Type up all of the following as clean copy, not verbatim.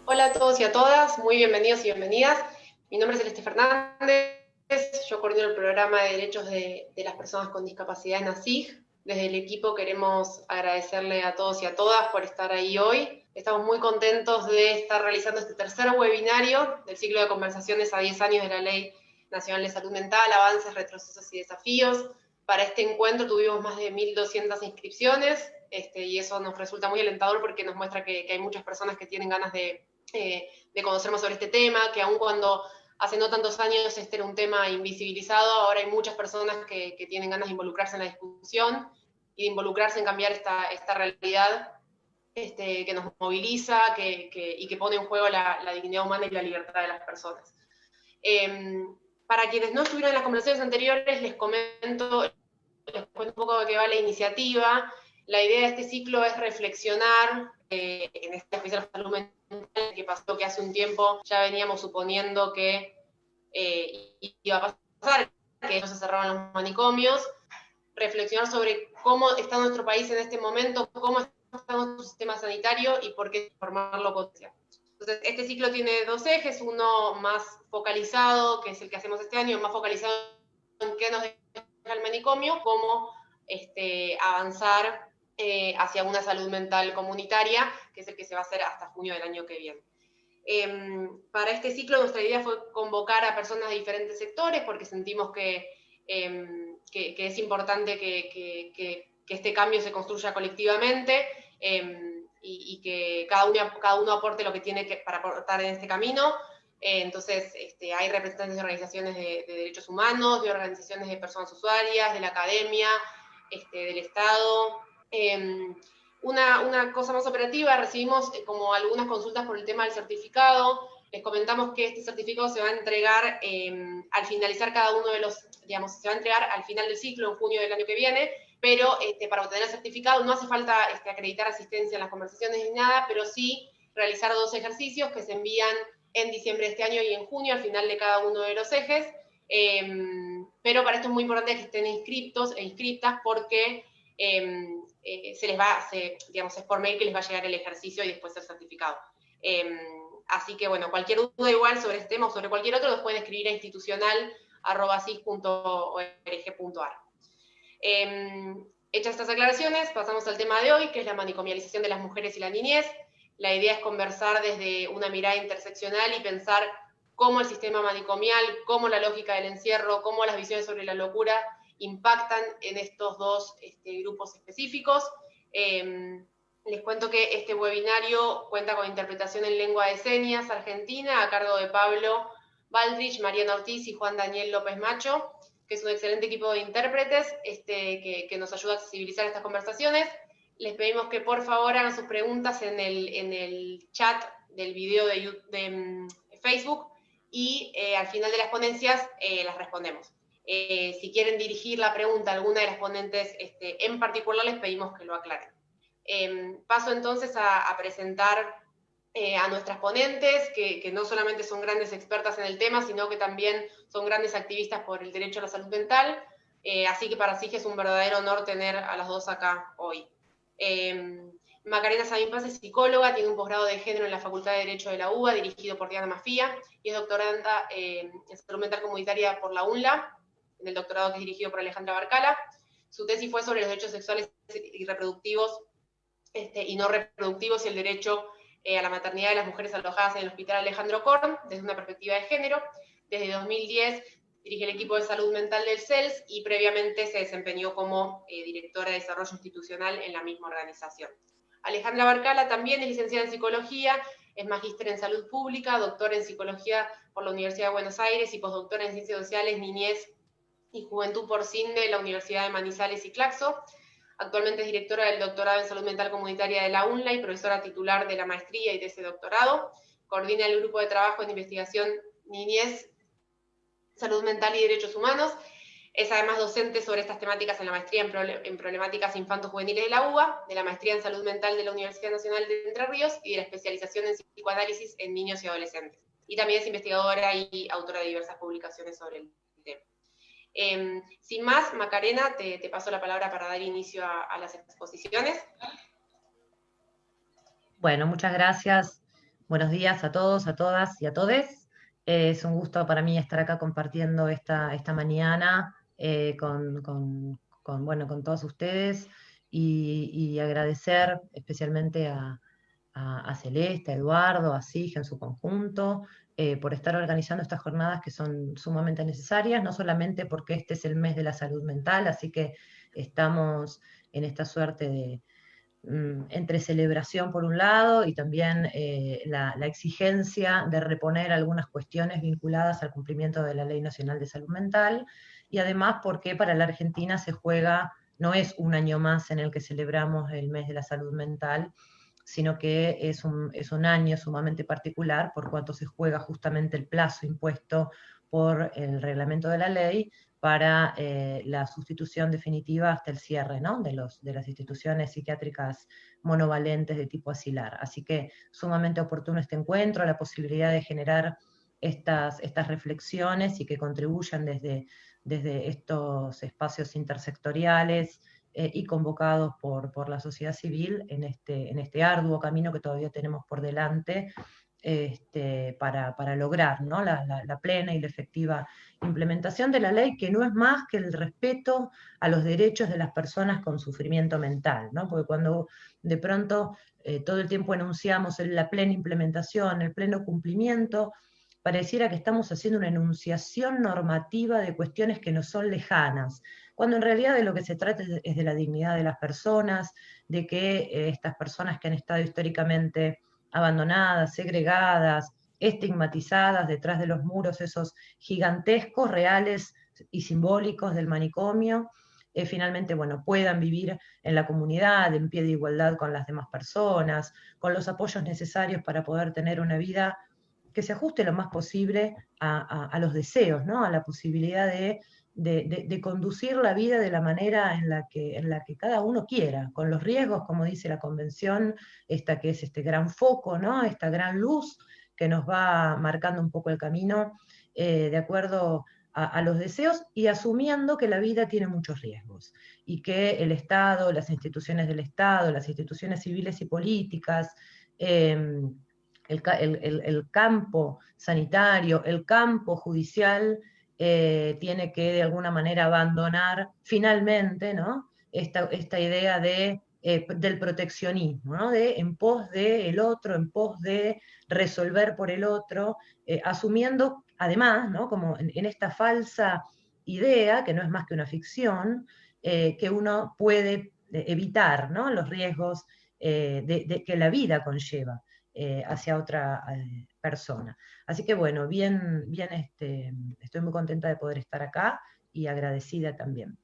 Hola a todos y a todas, muy bienvenidos y bienvenidas. Mi nombre es Celeste Fernández, yo coordino el programa de derechos de las personas con discapacidad en ASIG. Desde el equipo queremos agradecerle a todos y a todas por estar ahí hoy. Estamos muy contentos de estar realizando este tercer webinario del ciclo de conversaciones a 10 años de la Ley Nacional de Salud Mental, avances, retrocesos y desafíos. Para este encuentro tuvimos más de 1.200 inscripciones y eso nos resulta muy alentador porque nos muestra que hay muchas personas que tienen ganas de conocer más sobre este tema, que aun cuando hace no tantos años este era un tema invisibilizado, ahora hay muchas personas que tienen ganas de involucrarse en la discusión y de involucrarse en cambiar esta realidad que nos moviliza y que pone en juego la dignidad humana y la libertad de las personas. Para quienes no estuvieron en las conversaciones anteriores, les cuento un poco de qué va la iniciativa. La idea de este ciclo es reflexionar en este especial salud mental que pasó, que hace un tiempo ya veníamos suponiendo que iba a pasar, que no se cerraban los manicomios, reflexionar sobre cómo está nuestro país en este momento, cómo está nuestro sistema sanitario y por qué formarlo potencial. Entonces, este ciclo tiene dos ejes, uno más focalizado, que es el que hacemos este año, más focalizado en qué nos deja el manicomio, cómo avanzar hacia una salud mental comunitaria, que es el que se va a hacer hasta junio del año que viene. Para este ciclo nuestra idea fue convocar a personas de diferentes sectores porque sentimos que es importante que este cambio se construya colectivamente y que cada uno aporte lo que tiene para aportar en este camino. Entonces, hay representantes de organizaciones de derechos humanos, de organizaciones de personas usuarias, de la academia, del Estado. Una cosa más operativa, recibimos como algunas consultas por el tema del certificado. Les comentamos que este certificado se va a entregar al finalizar cada uno de los, digamos, se va a entregar al final del ciclo, en junio del año que viene, pero para obtener el certificado no hace falta acreditar asistencia en las conversaciones ni nada, pero sí realizar 2 ejercicios que se envían en diciembre de este año y en junio, al final de cada uno de los ejes. Pero para esto es muy importante que estén inscriptos e inscritas porque digamos, es por mail que les va a llegar el ejercicio y después el certificado. Así que, bueno, cualquier duda igual sobre este tema o sobre cualquier otro, los pueden escribir a institucional@cis.org.ar. Hechas estas aclaraciones, pasamos al tema de hoy, que es la manicomialización de las mujeres y la niñez. La idea es conversar desde una mirada interseccional y pensar cómo el sistema manicomial, cómo la lógica del encierro, cómo las visiones sobre la locura impactan en estos dos grupos específicos. Les cuento que este webinario cuenta con interpretación en lengua de señas argentina a cargo de Pablo Baldrich, Mariana Ortiz y Juan Daniel López Macho, que es un excelente equipo de intérpretes que nos ayuda a accesibilizar estas conversaciones. Les pedimos que por favor hagan sus preguntas en el chat del video de Facebook y al final de las ponencias las respondemos. Si quieren dirigir la pregunta a alguna de las ponentes en particular, les pedimos que lo aclaren. Paso entonces a presentar a nuestras ponentes, que no solamente son grandes expertas en el tema, sino que también son grandes activistas por el derecho a la salud mental, así que para SIG es un verdadero honor tener a las dos acá hoy. Macarena Sabin Paz es psicóloga, tiene un posgrado de género en la Facultad de Derecho de la UBA, dirigido por Diana Mafía, y es doctoranda en salud mental comunitaria por la UNLA, en el doctorado que es dirigido por Alejandra Barcala. Su tesis fue sobre los derechos sexuales y reproductivos y no reproductivos y el derecho a la maternidad de las mujeres alojadas en el Hospital Alejandro Korn, desde una perspectiva de género. Desde 2010 dirige el equipo de salud mental del CELS y previamente se desempeñó como directora de desarrollo institucional en la misma organización. Alejandra Barcala también es licenciada en psicología, es magíster en salud pública, doctora en psicología por la Universidad de Buenos Aires y postdoctora en ciencias sociales, niñez y juventud por CINDE de la Universidad de Manizales y Claxo. Actualmente es directora del doctorado en salud mental comunitaria de la UNLA y profesora titular de la maestría y de ese doctorado. Coordina el grupo de trabajo en investigación Niñez, Salud Mental y Derechos Humanos. Es además docente sobre estas temáticas en la maestría en problemáticas infanto-juveniles de la UBA, de la maestría en salud mental de la Universidad Nacional de Entre Ríos y de la especialización en psicoanálisis en niños y adolescentes. Y también es investigadora y autora de diversas publicaciones sobre el tema. Sin más, Macarena, te paso la palabra para dar inicio a las exposiciones. Bueno, muchas gracias Buenos días a todos, a todas y a todes. Es un gusto para mí estar acá compartiendo esta mañana bueno, con todos ustedes y agradecer especialmente a Celeste, a Eduardo, a Sige en su conjunto, por estar organizando estas jornadas que son sumamente necesarias, no solamente porque este es el mes de la salud mental, así que estamos en esta suerte de entre celebración por un lado y también la exigencia de reponer algunas cuestiones vinculadas al cumplimiento de la Ley Nacional de Salud Mental, y además porque para la Argentina se juega, no es un año más en el que celebramos el mes de la salud mental, sino que es un año sumamente particular por cuanto se juega justamente el plazo impuesto por el reglamento de la ley para la sustitución definitiva hasta el cierre, ¿no?, de las instituciones psiquiátricas monovalentes de tipo asilar. Así que sumamente oportuno este encuentro, la posibilidad de generar estas reflexiones y que contribuyan desde estos espacios intersectoriales y convocados por la sociedad civil en este arduo camino que todavía tenemos por delante, para lograr, ¿no?, la plena y la efectiva implementación de la ley, que no es más que el respeto a los derechos de las personas con sufrimiento mental, ¿no? Porque cuando de pronto todo el tiempo enunciamos la plena implementación, el pleno cumplimiento, pareciera que estamos haciendo una enunciación normativa de cuestiones que nos son lejanas, cuando en realidad de lo que se trata es de la dignidad de las personas, de que estas personas que han estado históricamente abandonadas, segregadas, estigmatizadas detrás de los muros, esos gigantescos, reales y simbólicos del manicomio, finalmente, bueno, puedan vivir en la comunidad, en pie de igualdad con las demás personas, con los apoyos necesarios para poder tener una vida que se ajuste lo más posible a los deseos, ¿no?, a la posibilidad de conducir la vida de la manera en la que cada uno quiera, con los riesgos, como dice la Convención, esta que es este gran foco, ¿no?, esta gran luz que nos va marcando un poco el camino, de acuerdo a los deseos, y asumiendo que la vida tiene muchos riesgos y que el Estado, las instituciones del Estado, las instituciones civiles y políticas, el campo sanitario, el campo judicial, tiene que de alguna manera abandonar finalmente, ¿no?, esta idea del proteccionismo, ¿no?, de en pos del otro, en pos de resolver por el otro, asumiendo además, ¿no?, como en esta falsa idea, que no es más que una ficción, que uno puede evitar, ¿no?, los riesgos que la vida conlleva hacia otra persona. Así que bueno, estoy muy contenta de poder estar acá y agradecida también.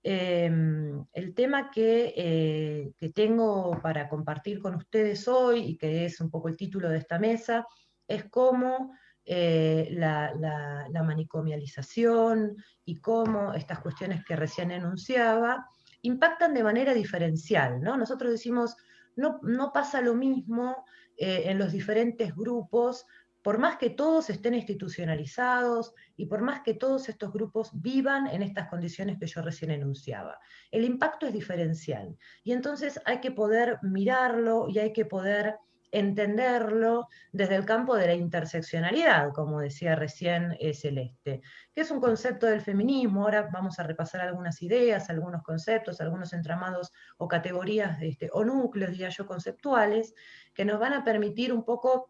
El tema que tengo para compartir con ustedes hoy, y que es un poco el título de esta mesa, es cómo la manicomialización y cómo estas cuestiones que recién enunciaba impactan de manera diferencial, ¿no? Nosotros decimos, no pasa lo mismo en los diferentes grupos, por más que todos estén institucionalizados y por más que todos estos grupos vivan en estas condiciones que yo recién enunciaba. El impacto es diferencial y entonces hay que poder mirarlo y hay que poder entenderlo desde el campo de la interseccionalidad, como decía recién Celeste, que es un concepto del feminismo. Ahora vamos a repasar algunas ideas, algunos conceptos, algunos entramados o categorías o núcleos, diría yo, conceptuales, que nos van a permitir un poco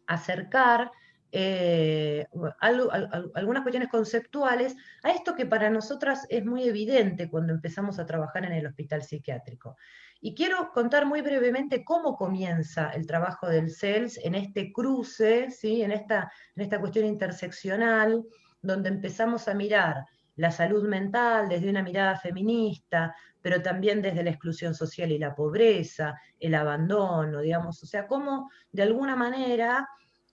acercar algunas cuestiones conceptuales a esto que para nosotras es muy evidente cuando empezamos a trabajar en el hospital psiquiátrico. Y quiero contar muy brevemente cómo comienza el trabajo del CELS en este cruce, ¿sí?, en esta cuestión interseccional, donde empezamos a mirar la salud mental desde una mirada feminista, pero también desde la exclusión social y la pobreza, el abandono, digamos, o sea, cómo de alguna manera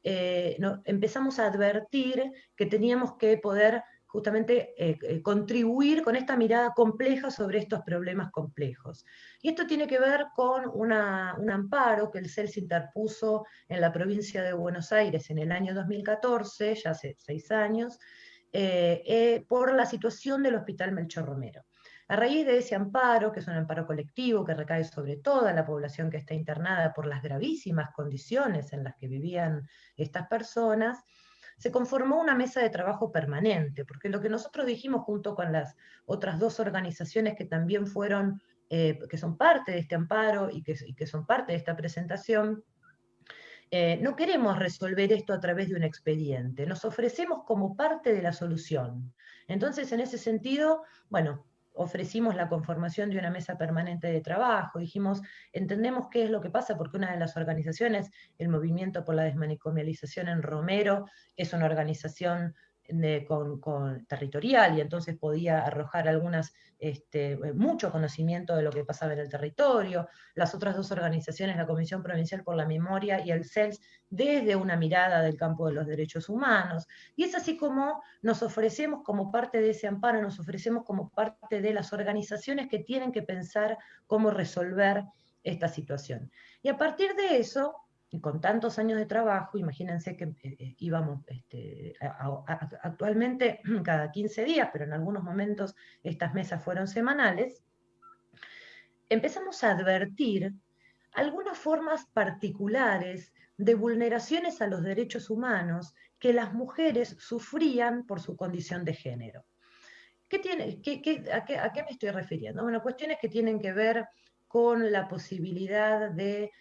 empezamos a advertir que teníamos que poder justamente contribuir con esta mirada compleja sobre estos problemas complejos. Y esto tiene que ver con un amparo que el CELS interpuso en la provincia de Buenos Aires en el año 2014, ya hace 6 años, por la situación del Hospital Melchor Romero. A raíz de ese amparo, que es un amparo colectivo que recae sobre toda la población que está internada por las gravísimas condiciones en las que vivían estas personas, se conformó una mesa de trabajo permanente, porque lo que nosotros dijimos junto con las otras dos organizaciones que también fueron, que son parte de este amparo y que son parte de esta presentación, no queremos resolver esto a través de un expediente, nos ofrecemos como parte de la solución. Entonces, en ese sentido, bueno, ofrecimos la conformación de una mesa permanente de trabajo, dijimos, entendemos qué es lo que pasa, porque una de las organizaciones, el Movimiento por la Desmanicomialización en Romero, es una organización territorial, y entonces podía arrojar mucho conocimiento de lo que pasaba en el territorio. Las otras dos organizaciones, la Comisión Provincial por la Memoria y el CELS, desde una mirada del campo de los derechos humanos. Y es así como nos ofrecemos como parte de ese amparo, nos ofrecemos como parte de las organizaciones que tienen que pensar cómo resolver esta situación. Y a partir de eso, y con tantos años de trabajo, imagínense que íbamos actualmente cada 15 días, pero en algunos momentos estas mesas fueron semanales, empezamos a advertir algunas formas particulares de vulneraciones a los derechos humanos que las mujeres sufrían por su condición de género. ¿A qué me estoy refiriendo? Bueno, cuestiones que tienen que ver con la posibilidad de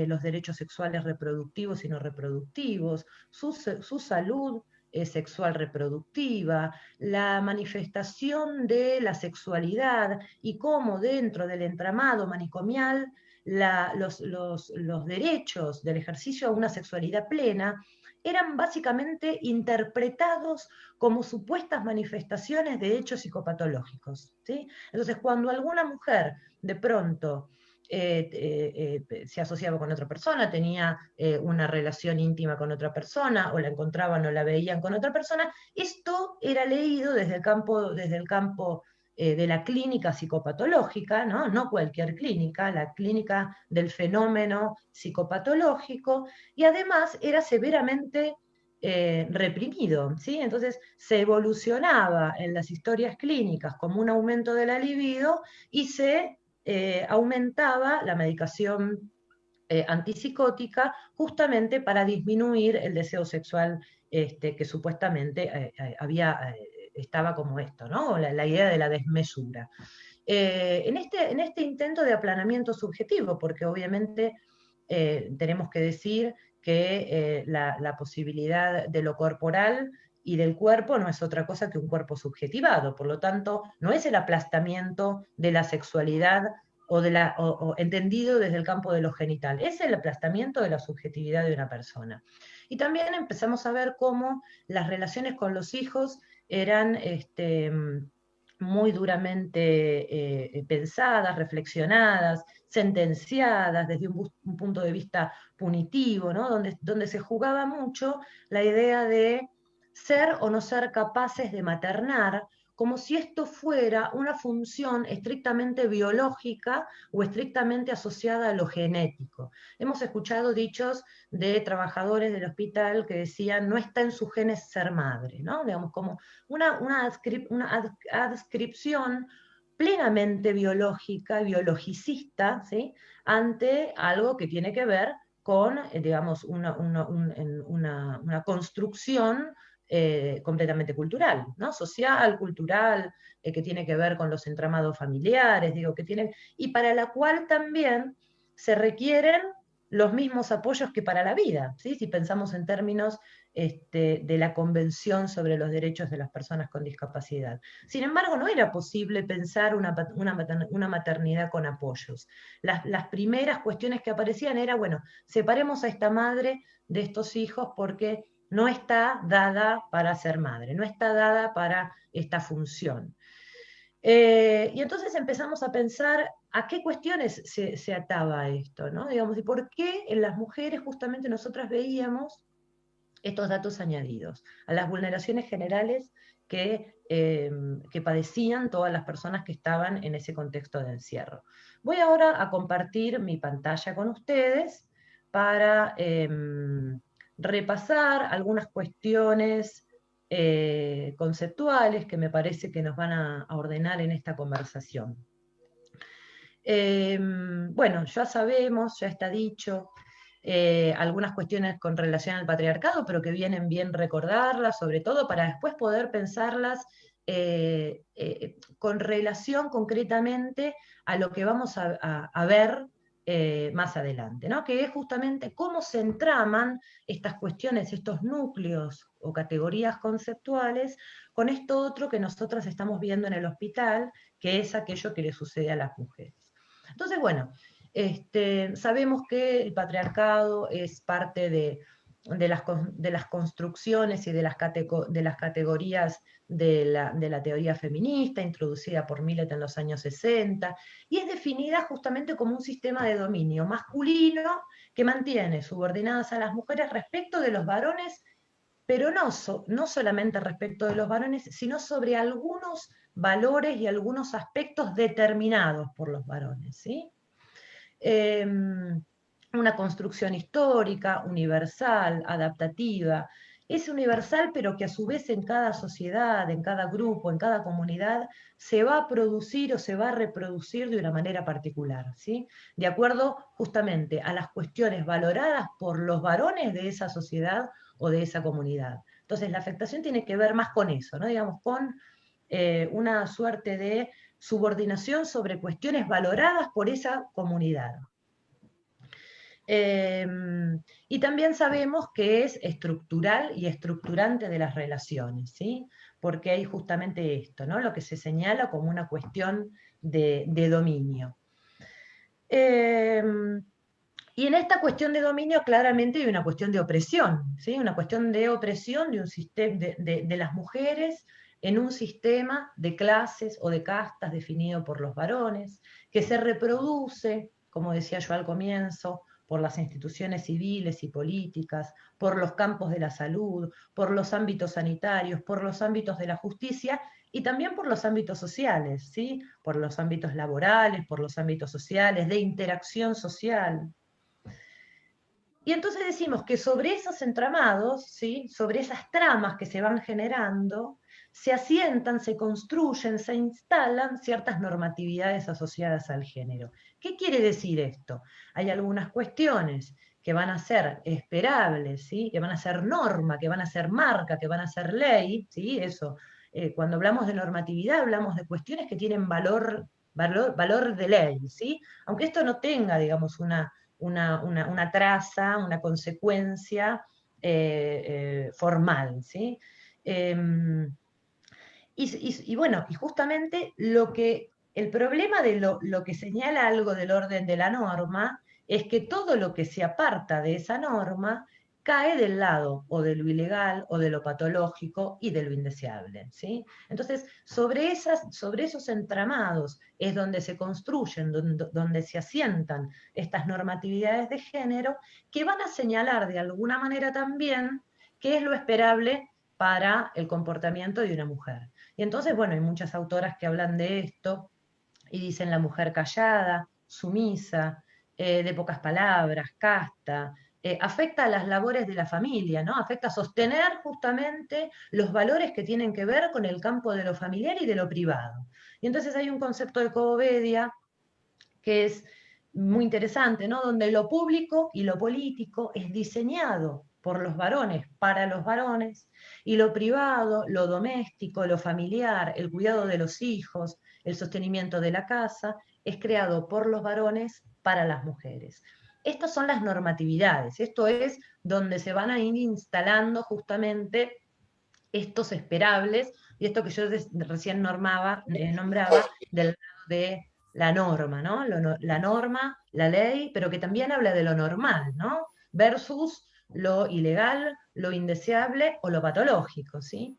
los derechos sexuales reproductivos y no reproductivos, su salud sexual reproductiva, la manifestación de la sexualidad y cómo dentro del entramado manicomial los derechos del ejercicio a una sexualidad plena eran básicamente interpretados como supuestas manifestaciones de hechos psicopatológicos, ¿sí? Entonces, cuando alguna mujer de pronto se asociaba con otra persona, tenía una relación íntima con otra persona, o la encontraban o la veían con otra persona, esto era leído desde el campo de la clínica psicopatológica, ¿no? No cualquier clínica, la clínica del fenómeno psicopatológico, y además era severamente reprimido, ¿sí? Entonces se evolucionaba en las historias clínicas como un aumento de la libido y se aumentaba la medicación antipsicótica justamente para disminuir el deseo sexual que supuestamente estaba como esto, ¿no? La idea de la desmesura. En este intento de aplanamiento subjetivo, porque obviamente tenemos que decir que la posibilidad de lo corporal y del cuerpo no es otra cosa que un cuerpo subjetivado, por lo tanto, no es el aplastamiento de la sexualidad o entendido desde el campo de lo genital, es el aplastamiento de la subjetividad de una persona. Y también empezamos a ver cómo las relaciones con los hijos eran muy duramente pensadas, reflexionadas, sentenciadas desde un punto de vista punitivo, ¿no? Donde se jugaba mucho la idea de ser o no ser capaces de maternar, como si esto fuera una función estrictamente biológica o estrictamente asociada a lo genético. Hemos escuchado dichos de trabajadores del hospital que decían no está en sus genes ser madre, ¿no? Digamos, como una adscripción plenamente biológica, biologicista, ¿sí? Ante algo que tiene que ver con, digamos, una construcción completamente cultural, ¿no? Social, cultural, que tiene que ver con los entramados familiares, digo, y para la cual también se requieren los mismos apoyos que para la vida, ¿sí? Si pensamos en términos de la Convención sobre los Derechos de las Personas con Discapacidad. Sin embargo, no era posible pensar una maternidad con apoyos. Las primeras cuestiones que aparecían era, bueno, separemos a esta madre de estos hijos porque no está dada para ser madre, no está dada para esta función. Y entonces empezamos a pensar a qué cuestiones se ataba esto, ¿no? Digamos, y por qué en las mujeres justamente nosotras veíamos estos datos añadidos, a las vulneraciones generales que padecían todas las personas que estaban en ese contexto de encierro. Voy ahora a compartir mi pantalla con ustedes para repasar algunas cuestiones conceptuales que me parece que nos van a ordenar en esta conversación. Bueno, ya sabemos, ya está dicho, algunas cuestiones con relación al patriarcado, pero que vienen bien recordarlas, sobre todo para después poder pensarlas con relación concretamente a lo que vamos a ver más adelante, ¿no? Que es justamente cómo se entraman estas cuestiones, estos núcleos o categorías conceptuales con esto otro que nosotras estamos viendo en el hospital, que es aquello que le sucede a las mujeres. Entonces, bueno, sabemos que el patriarcado es parte de las construcciones y de las categorías de la teoría feminista, introducida por Millet en los años 60, y es definida justamente como un sistema de dominio masculino que mantiene subordinadas a las mujeres respecto de los varones, pero no solamente respecto de los varones, sino sobre algunos valores y algunos aspectos determinados por los varones, ¿sí? Una construcción histórica, universal, adaptativa. Es universal, pero que a su vez en cada sociedad, en cada grupo, en cada comunidad, se va a producir o se va a reproducir de una manera particular, ¿sí? De acuerdo justamente a las cuestiones valoradas por los varones de esa sociedad o de esa comunidad. Entonces la afectación tiene que ver más con eso, ¿no? Digamos, con una suerte de subordinación sobre cuestiones valoradas por esa comunidad. Y también sabemos que es estructural y estructurante de las relaciones, ¿sí? Porque hay justamente esto, ¿no? Lo que se señala como una cuestión de dominio. Y en esta cuestión de dominio claramente hay una cuestión de opresión, ¿sí? Una cuestión de opresión de, un sistema, de las mujeres en un sistema de clases o de castas definido por los varones, que se reproduce, como decía yo al comienzo, por las instituciones civiles y políticas, por los campos de la salud, por los ámbitos sanitarios, por los ámbitos de la justicia y también por los ámbitos sociales, ¿sí? Por los ámbitos laborales, por los ámbitos sociales, de interacción social. Y entonces decimos que sobre esos entramados, ¿sí? Sobre esas tramas que se van generando, se asientan, se construyen, se instalan ciertas normatividades asociadas al género. ¿Qué quiere decir esto? Hay algunas cuestiones que van a ser esperables, ¿sí? Que van a ser norma, que van a ser marca, que van a ser ley, ¿sí? Eso. Cuando hablamos de normatividad hablamos de cuestiones que tienen valor de ley, ¿sí? Aunque esto no tenga, digamos, una traza, una consecuencia formal, ¿sí? Y bueno, y justamente el problema de lo que señala algo del orden de la norma es que todo lo que se aparta de esa norma cae del lado o de lo ilegal o de lo patológico y de lo indeseable, ¿sí? Entonces, sobre esos entramados es donde se construyen, donde se asientan estas normatividades de género que van a señalar de alguna manera también qué es lo esperable para el comportamiento de una mujer. Y entonces, bueno, hay muchas autoras que hablan de esto y dicen la mujer callada, sumisa, de pocas palabras, casta, afecta a las labores de la familia, ¿no? Afecta a sostener justamente los valores que tienen que ver con el campo de lo familiar y de lo privado. Y entonces hay un concepto de cobovedia que es muy interesante, ¿no? Donde lo público y lo político es diseñado por los varones para los varones, y lo privado, lo doméstico, lo familiar, el cuidado de los hijos, el sostenimiento de la casa, es creado por los varones para las mujeres. Estas son las normatividades, esto es donde se van a ir instalando justamente estos esperables, y esto que yo recién nombraba del lado de la norma, ¿no? La norma, la ley, pero que también habla de lo normal, ¿no? Versus lo ilegal, lo indeseable o lo patológico, ¿sí?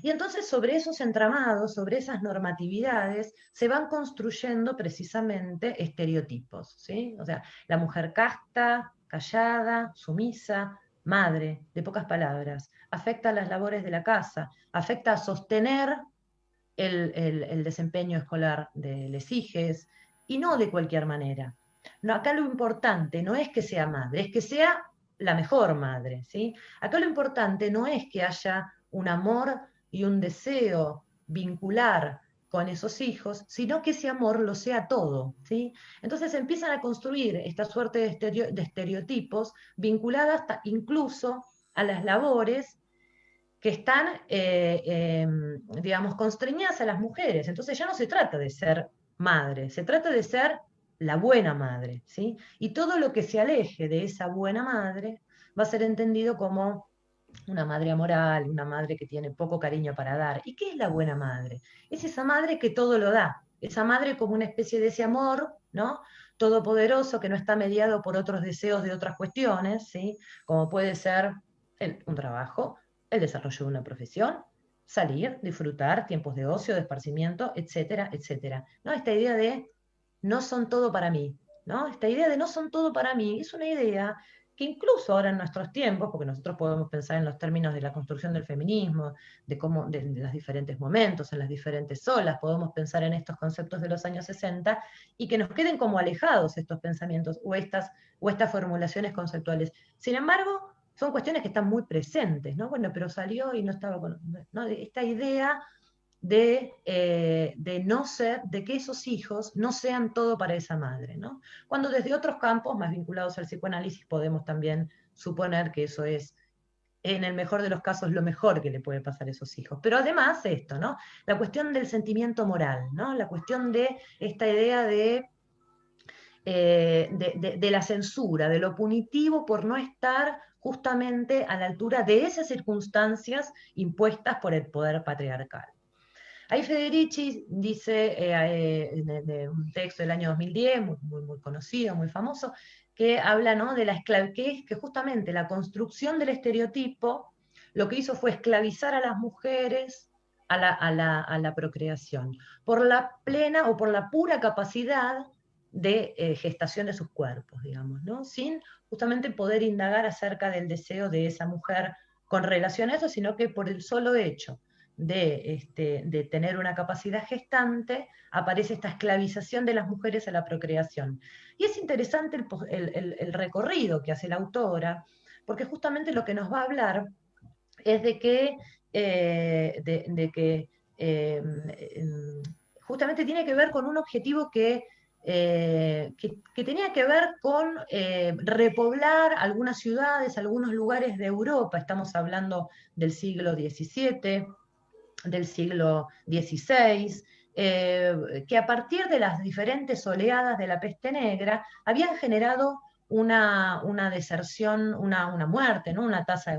Y entonces sobre esos entramados, sobre esas normatividades, se van construyendo precisamente estereotipos, ¿sí? O sea, la mujer casta, callada, sumisa, madre, de pocas palabras, afecta a las labores de la casa, afecta a sostener el desempeño escolar de les hijes, y no de cualquier manera. No, acá lo importante no es que sea madre, es que sea la mejor madre, ¿sí? Acá lo importante no es que haya un amor y un deseo vincular con esos hijos, sino que ese amor lo sea todo, ¿sí? Entonces empiezan a construir esta suerte de estereotipos vinculadas hasta incluso a las labores que están, digamos, constreñidas a las mujeres. Entonces ya no se trata de ser madre, se trata de ser la buena madre, ¿sí? Y todo lo que se aleje de esa buena madre va a ser entendido como una madre amoral, una madre que tiene poco cariño para dar. ¿Y qué es la buena madre? Es esa madre que todo lo da, esa madre como una especie de ese amor, ¿no? Todopoderoso que no está mediado por otros deseos de otras cuestiones, ¿sí? Como puede ser un trabajo, el desarrollo de una profesión, salir, disfrutar, tiempos de ocio, de esparcimiento, etcétera, etcétera. ¿No? Esta idea de no son todo para mí, ¿no? Esta idea de no son todo para mí es una idea que incluso ahora en nuestros tiempos, porque nosotros podemos pensar en los términos de la construcción del feminismo, de cómo, de los diferentes momentos, en las diferentes olas, podemos pensar en estos conceptos de los años 60 y que nos queden como alejados estos pensamientos o estas formulaciones conceptuales. Sin embargo, son cuestiones que están muy presentes, ¿no? Bueno, pero salió y no estaba con, ¿no? Esta idea de no ser, de que esos hijos no sean todo para esa madre, ¿no? Cuando desde otros campos más vinculados al psicoanálisis podemos también suponer que eso es, en el mejor de los casos, lo mejor que le puede pasar a esos hijos. Pero además esto, ¿no? La cuestión del sentimiento moral, ¿no? La cuestión de esta idea de la censura, de lo punitivo por no estar justamente a la altura de esas circunstancias impuestas por el poder patriarcal. Ahí Federici dice de un texto del año 2010, muy conocido, muy famoso, que habla, ¿no?, de la que justamente la construcción del estereotipo lo que hizo fue esclavizar a las mujeres a la procreación, por la plena o por la pura capacidad de gestación de sus cuerpos, digamos, ¿no? Sin justamente poder indagar acerca del deseo de esa mujer con relación a eso, sino que por el solo hecho de tener una capacidad gestante, aparece esta esclavización de las mujeres a la procreación. Y es interesante el recorrido que hace la autora, porque justamente lo que nos va a hablar es de que, de que eh, justamente tiene que ver con un objetivo que tenía que ver con repoblar algunas ciudades, algunos lugares de Europa. Estamos hablando del siglo XVII, del siglo XVI, que a partir de las diferentes oleadas de la peste negra habían generado una deserción, una muerte, ¿no? Una tasa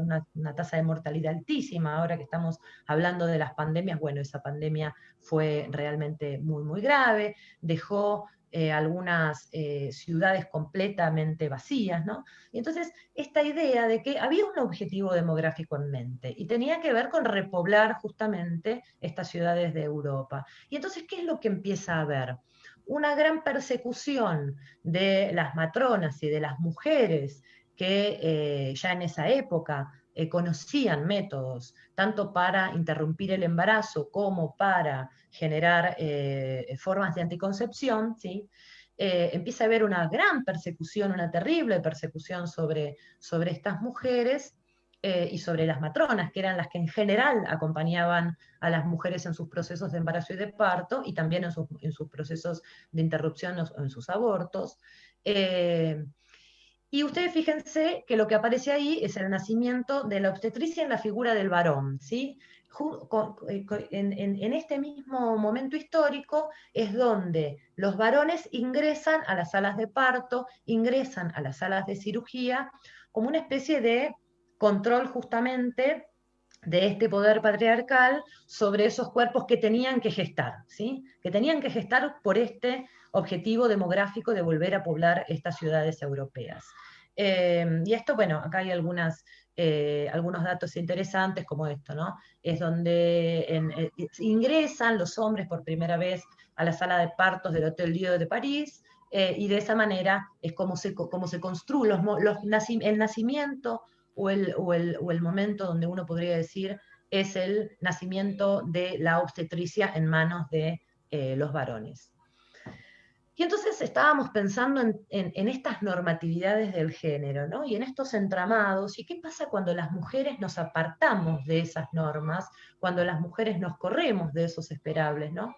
de mortalidad altísima. Ahora que estamos hablando de las pandemias, bueno, esa pandemia fue realmente muy grave, dejó algunas ciudades completamente vacías, ¿no? Y entonces, esta idea de que había un objetivo demográfico en mente y tenía que ver con repoblar justamente estas ciudades de Europa. Y entonces, ¿qué es lo que empieza a haber? Una gran persecución de las matronas y de las mujeres que ya en esa época conocían métodos tanto para interrumpir el embarazo como para generar formas de anticoncepción, ¿sí? Empieza a haber una gran persecución, una terrible persecución sobre estas mujeres y sobre las matronas, que eran las que en general acompañaban a las mujeres en sus procesos de embarazo y de parto y también en sus procesos de interrupción o en sus abortos. Eh, y ustedes fíjense que lo que aparece ahí es el nacimiento de la obstetricia en la figura del varón, ¿sí? En este mismo momento histórico es donde los varones ingresan a las salas de parto, ingresan a las salas de cirugía, como una especie de control justamente de este poder patriarcal sobre esos cuerpos que tenían que gestar, ¿sí? Que tenían que gestar por este objetivo demográfico de volver a poblar estas ciudades europeas. Y esto, bueno, acá hay algunos datos interesantes como esto, ¿no? Es donde ingresan los hombres por primera vez a la sala de partos del Hotel Dieu de París, y de esa manera es como se construye el nacimiento o el momento donde uno podría decir es el nacimiento de la obstetricia en manos de los varones. Y entonces estábamos pensando en estas normatividades del género, ¿no? Y en estos entramados, ¿y qué pasa cuando las mujeres nos apartamos de esas normas, cuando las mujeres nos corremos de esos esperables, ¿no?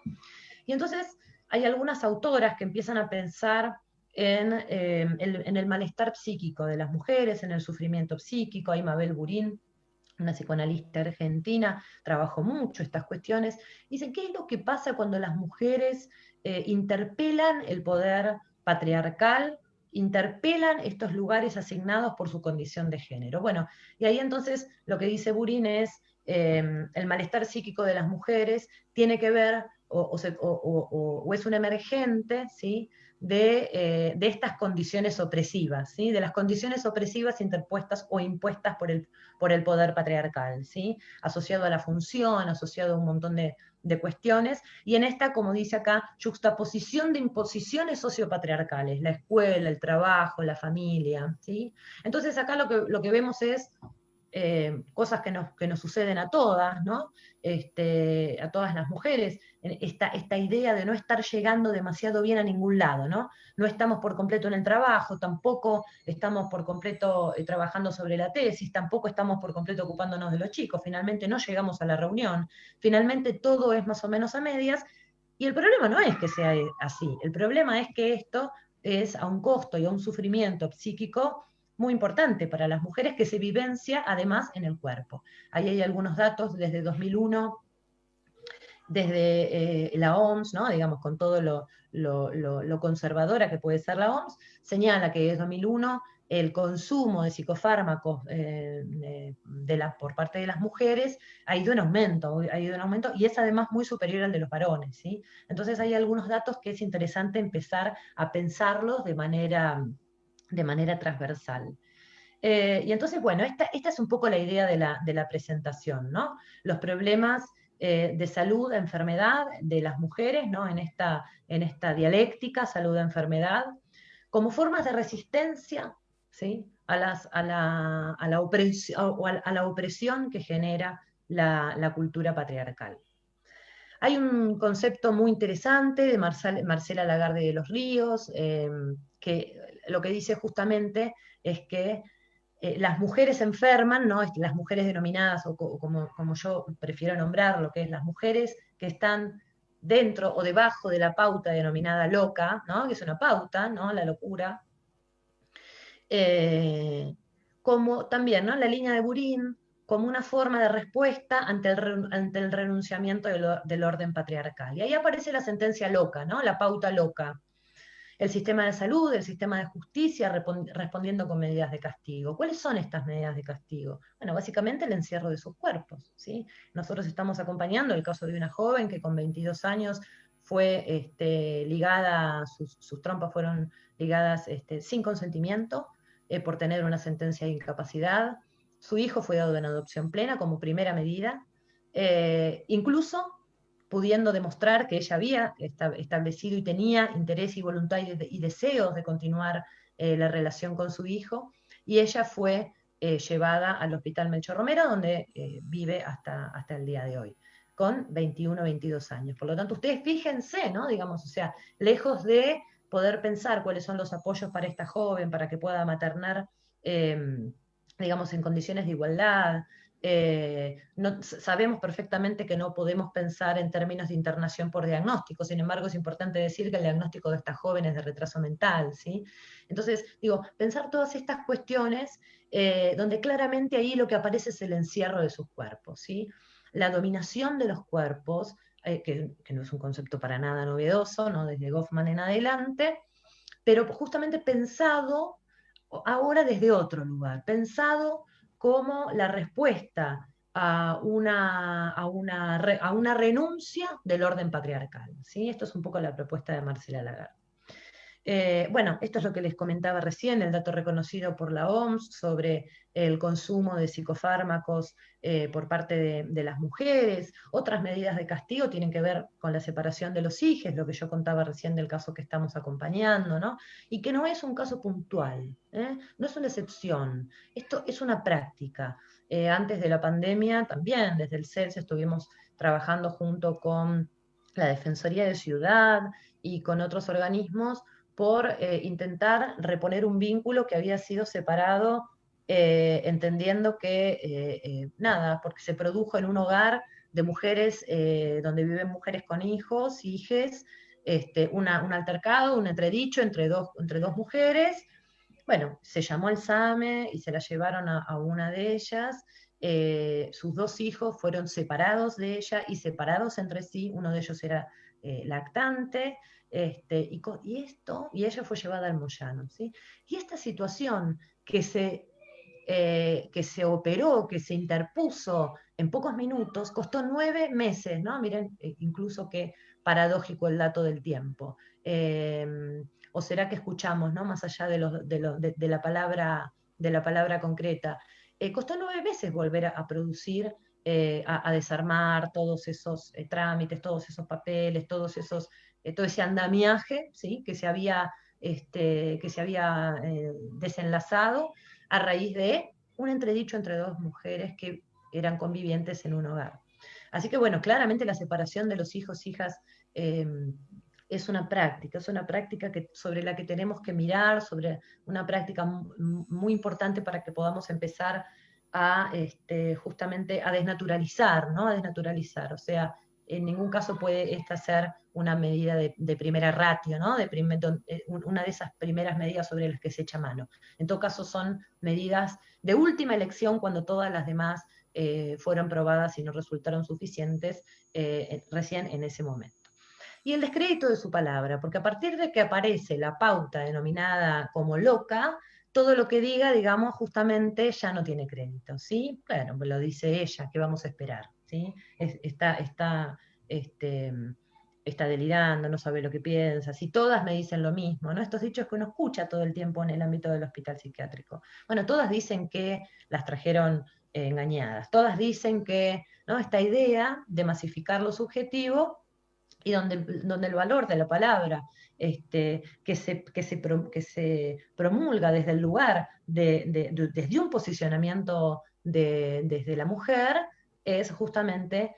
Y entonces hay algunas autoras que empiezan a pensar en el malestar psíquico de las mujeres, en el sufrimiento psíquico. Hay Mabel Burín, una psicoanalista argentina, trabajó mucho estas cuestiones. Dicen, ¿qué es lo que pasa cuando las mujeres interpelan el poder patriarcal, interpelan estos lugares asignados por su condición de género? Bueno, y ahí entonces lo que dice Burin es, el malestar psíquico de las mujeres tiene que ver, o es un emergente, ¿sí?, de estas condiciones opresivas, ¿sí?, de las condiciones opresivas interpuestas o impuestas por el poder patriarcal, ¿sí?, asociado a la función, asociado a un montón de cuestiones, y en esta, como dice acá, juxtaposición de imposiciones sociopatriarcales, la escuela, el trabajo, la familia, ¿sí? Entonces acá lo que vemos es cosas que nos suceden a todas, ¿no? A todas las mujeres, esta idea de no estar llegando demasiado bien a ningún lado, ¿no? No estamos por completo en el trabajo, tampoco estamos por completo trabajando sobre la tesis, tampoco estamos por completo ocupándonos de los chicos, finalmente no llegamos a la reunión, finalmente todo es más o menos a medias, y el problema no es que sea así, el problema es que esto es a un costo y a un sufrimiento psíquico muy importante para las mujeres que se vivencia además en el cuerpo. Ahí hay algunos datos desde 2001, desde la OMS, ¿no? Digamos, con todo lo conservadora que puede ser la OMS, señala que desde 2001 el consumo de psicofármacos por parte de las mujeres ha ido en aumento y es además muy superior al de los varones, ¿sí? Entonces hay algunos datos que es interesante empezar a pensarlos de manera transversal. Y entonces, bueno, esta es un poco la idea de la presentación, ¿no? Los problemas de salud, enfermedad de las mujeres, ¿no? En esta dialéctica, salud-enfermedad, como formas de resistencia, ¿sí?, a la opresión que genera la cultura patriarcal. Hay un concepto muy interesante de Marcela Lagarde de los Ríos, que lo que dice justamente es que las mujeres enferman, ¿no? Las mujeres denominadas, o como yo prefiero nombrar, lo que es las mujeres que están dentro o debajo de la pauta denominada loca, ¿no?, que es una pauta, ¿no?, la locura, como también, ¿no?, la línea de Burin, como una forma de respuesta ante el renunciamiento del orden patriarcal. Y ahí aparece la sentencia loca, ¿no?, la pauta loca. El sistema de salud, el sistema de justicia respondiendo con medidas de castigo. ¿Cuáles son estas medidas de castigo? Bueno, básicamente el encierro de sus cuerpos, ¿sí? Nosotros estamos acompañando el caso de una joven que con 22 años fue ligada, sus trompas fueron ligadas sin consentimiento por tener una sentencia de incapacidad. Su hijo fue dado en adopción plena como primera medida. Incluso pudiendo demostrar que ella había establecido y tenía interés y voluntad y deseos de continuar la relación con su hijo, y ella fue llevada al Hospital Melchor Romero, donde vive hasta el día de hoy, con 21, 22 años. Por lo tanto, ustedes fíjense, ¿no? Digamos, o sea, lejos de poder pensar cuáles son los apoyos para esta joven, para que pueda maternar, digamos, en condiciones de igualdad, sabemos perfectamente que no podemos pensar en términos de internación por diagnóstico, sin embargo es importante decir que el diagnóstico de esta joven es de retraso mental, ¿sí? Entonces, digo, pensar todas estas cuestiones donde claramente ahí lo que aparece es el encierro de sus cuerpos, ¿sí? La dominación de los cuerpos, que no es un concepto para nada novedoso, ¿no?, desde Goffman en adelante, pero justamente pensado ahora desde otro lugar, pensado como la respuesta a una renuncia del orden patriarcal, ¿sí? Esto es un poco la propuesta de Marcela Lagarde. Bueno, esto es lo que les comentaba recién, el dato reconocido por la OMS sobre el consumo de psicofármacos por parte de las mujeres. Otras medidas de castigo tienen que ver con la separación de los hijos, lo que yo contaba recién del caso que estamos acompañando, ¿no? Y que no es un caso puntual, no es una excepción, esto es una práctica. Antes de la pandemia también, desde el CELS estuvimos trabajando junto con la Defensoría de Ciudad y con otros organismos por intentar reponer un vínculo que había sido separado, entendiendo que, nada, porque se produjo en un hogar de mujeres, donde viven mujeres con hijos, hijes, un altercado, un entredicho entre dos mujeres. Bueno, se llamó al SAME y se la llevaron a una de ellas. Sus dos hijos fueron separados de ella y separados entre sí. Uno de ellos era lactante, y ella fue llevada al Moyano, ¿sí? Y esta situación que se operó, que se interpuso en pocos minutos, costó 9 meses, ¿no? Miren, incluso qué paradójico el dato del tiempo. O será que escuchamos, ¿no? Más allá de la palabra concreta. Costó 9 meses volver a producir, a desarmar todos esos trámites, todos esos papeles, todo ese andamiaje, ¿sí? Que se había desenlazado a raíz de un entredicho entre dos mujeres que eran convivientes en un hogar. Así que bueno, claramente la separación de los hijos, hijas, eh, es una práctica sobre la que tenemos que mirar, sobre una práctica muy importante para que podamos empezar a justamente a desnaturalizar, ¿no? A desnaturalizar, o sea, en ningún caso puede esta ser una medida de primera ratio, ¿no? Una de esas primeras medidas sobre las que se echa mano. En todo caso son medidas de última elección cuando todas las demás fueron probadas y no resultaron suficientes recién en ese momento. Y el descrédito de su palabra, porque a partir de que aparece la pauta denominada como loca, todo lo que diga, digamos, justamente ya no tiene crédito, ¿sí? Claro, lo dice ella, ¿qué vamos a esperar? ¿Sí? Este, está delirando, no sabe lo que piensa, si todas me dicen lo mismo, ¿no? Estos dichos que uno escucha todo el tiempo en el ámbito del hospital psiquiátrico. Bueno, todas dicen que las trajeron engañadas, todas dicen que, ¿no? Esta idea de masificar lo subjetivo y donde el valor de la palabra que se promulga desde el lugar, desde un posicionamiento desde la mujer, es justamente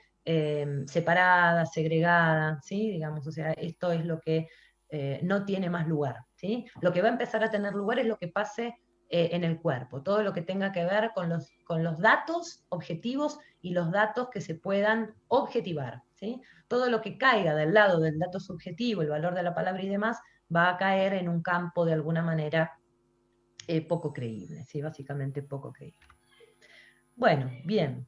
separada, segregada, ¿sí? Digamos, o sea, esto es lo que no tiene más lugar, ¿sí? Lo que va a empezar a tener lugar es lo que pase en el cuerpo, todo lo que tenga que ver con los datos objetivos y los datos que se puedan objetivar, ¿sí? Todo lo que caiga del lado del dato subjetivo, el valor de la palabra y demás, va a caer en un campo de alguna manera poco creíble, ¿sí? Básicamente poco creíble. Bueno, bien.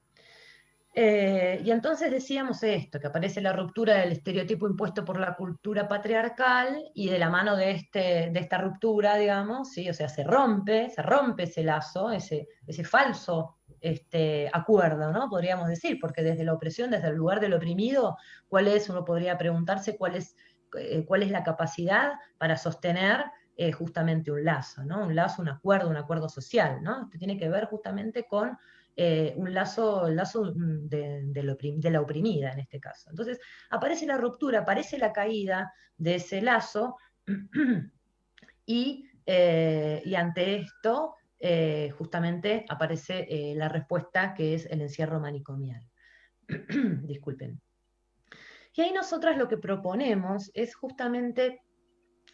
Y entonces decíamos esto, que aparece la ruptura del estereotipo impuesto por la cultura patriarcal y de la mano de esta ruptura, digamos, ¿sí? O sea, se rompe ese lazo, ese falso acuerdo, ¿no? Podríamos decir, porque desde la opresión, desde el lugar del oprimido, uno podría preguntarse cuál es la capacidad para sostener justamente un lazo, ¿no? Un lazo, un acuerdo social, ¿no? Esto tiene que ver justamente con un lazo, de la oprimida en este caso. Entonces, aparece la ruptura, aparece la caída de ese lazo y ante esto justamente aparece la respuesta que es el encierro manicomial. Disculpen. Y ahí nosotras lo que proponemos es justamente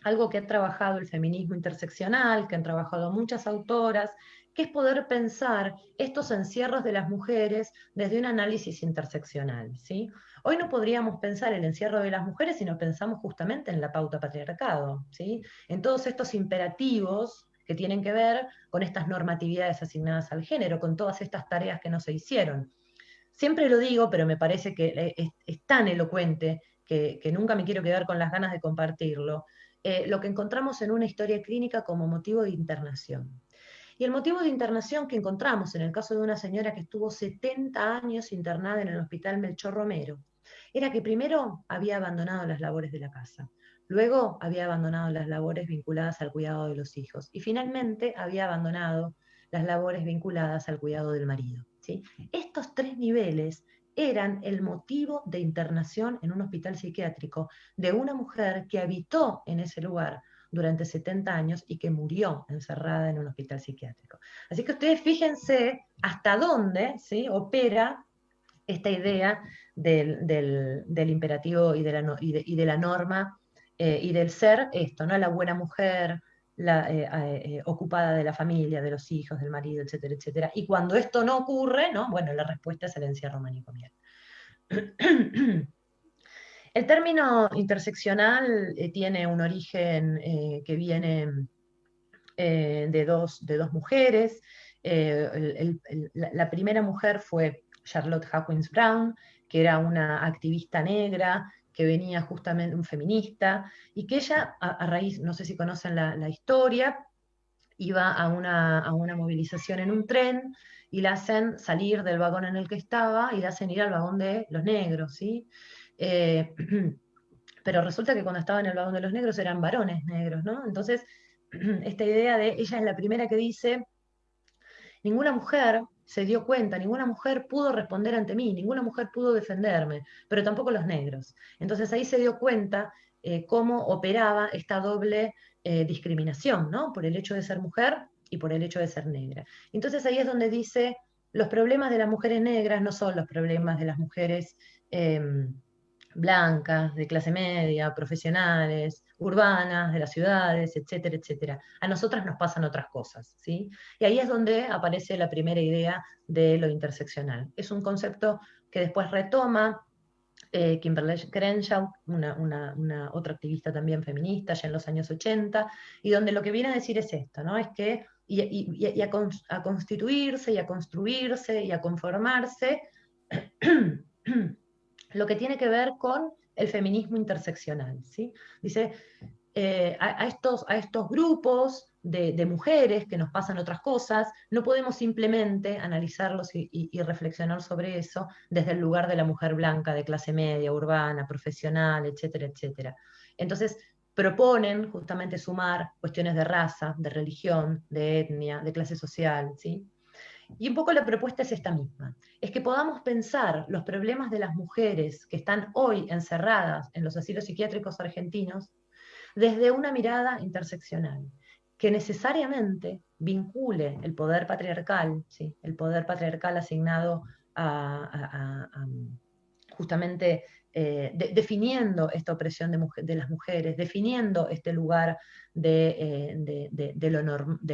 algo que ha trabajado el feminismo interseccional, que han trabajado muchas autoras, que es poder pensar estos encierros de las mujeres desde un análisis interseccional, ¿sí? Hoy no podríamos pensar el encierro de las mujeres si no pensamos justamente en la pauta patriarcado, ¿sí? En todos estos imperativos que tienen que ver con estas normatividades asignadas al género, con todas estas tareas que no se hicieron. Siempre lo digo, pero me parece que es tan elocuente que nunca me quiero quedar con las ganas de compartirlo, lo que encontramos en una historia clínica como motivo de internación. Y el motivo de internación que encontramos en el caso de una señora que estuvo 70 años internada en el Hospital Melchor Romero, era que primero había abandonado las labores de la casa, luego había abandonado las labores vinculadas al cuidado de los hijos y finalmente había abandonado las labores vinculadas al cuidado del marido, ¿sí? Estos tres niveles eran el motivo de internación en un hospital psiquiátrico de una mujer que habitó en ese lugar durante 70 años y que murió encerrada en un hospital psiquiátrico. Así que ustedes fíjense hasta dónde, ¿sí?, opera esta idea del imperativo y de la norma y del ser esto, ¿no? La buena mujer, ocupada de la familia, de los hijos, del marido, etcétera, etcétera. Y cuando esto no ocurre, ¿no? Bueno, la respuesta es el encierro manicomial. El término interseccional tiene un origen que viene de dos mujeres. La primera mujer fue Charlotte Hawkins Brown, que era una activista negra, que venía justamente, un feminista, y que ella, a raíz, no sé si conocen la historia, iba a una movilización en un tren y la hacen salir del vagón en el que estaba y la hacen ir al vagón de los negros, ¿sí? Eh, pero resulta que cuando estaba en el vagón de los negros eran varones negros, ¿no? Entonces, esta idea de ella es la primera que dice, ninguna mujer se dio cuenta, ninguna mujer pudo responder ante mí, ninguna mujer pudo defenderme, pero tampoco los negros. Entonces ahí se dio cuenta cómo operaba esta doble discriminación, ¿no? Por el hecho de ser mujer y por el hecho de ser negra. Entonces ahí es donde dice, los problemas de las mujeres negras no son los problemas de las mujeres blancas, de clase media, profesionales, urbanas, de las ciudades, etcétera, etcétera. A nosotras nos pasan otras cosas, ¿sí? Y ahí es donde aparece la primera idea de lo interseccional. Es un concepto que después retoma Kimberly Crenshaw, una otra activista también feminista, ya en los años 80, y donde lo que viene a decir es esto, ¿no? Es que, a constituirse, y a construirse, y a conformarse, lo que tiene que ver con el feminismo interseccional, ¿sí? Dice, a estos grupos de mujeres que nos pasan otras cosas, no podemos simplemente analizarlos y reflexionar sobre eso desde el lugar de la mujer blanca, de clase media, urbana, profesional, etcétera, etcétera. Entonces, proponen justamente sumar cuestiones de raza, de religión, de etnia, de clase social, ¿sí? Y un poco la propuesta es esta misma, es que podamos pensar los problemas de las mujeres que están hoy encerradas en los asilos psiquiátricos argentinos desde una mirada interseccional, que necesariamente vincule el poder patriarcal, ¿sí? El poder patriarcal asignado a justamente definiendo esta opresión de las mujeres, definiendo este lugar de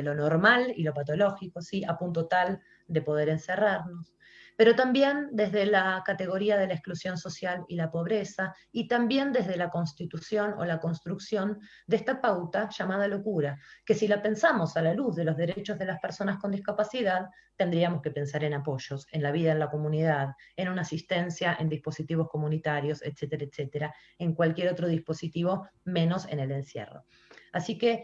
lo normal y lo patológico, ¿sí? A punto tal de poder encerrarnos, pero también desde la categoría de la exclusión social y la pobreza, y también desde la constitución o la construcción de esta pauta llamada locura, que si la pensamos a la luz de los derechos de las personas con discapacidad, tendríamos que pensar en apoyos, en la vida en la comunidad, en una asistencia en dispositivos comunitarios, etcétera, etcétera, en cualquier otro dispositivo menos en el encierro. Así que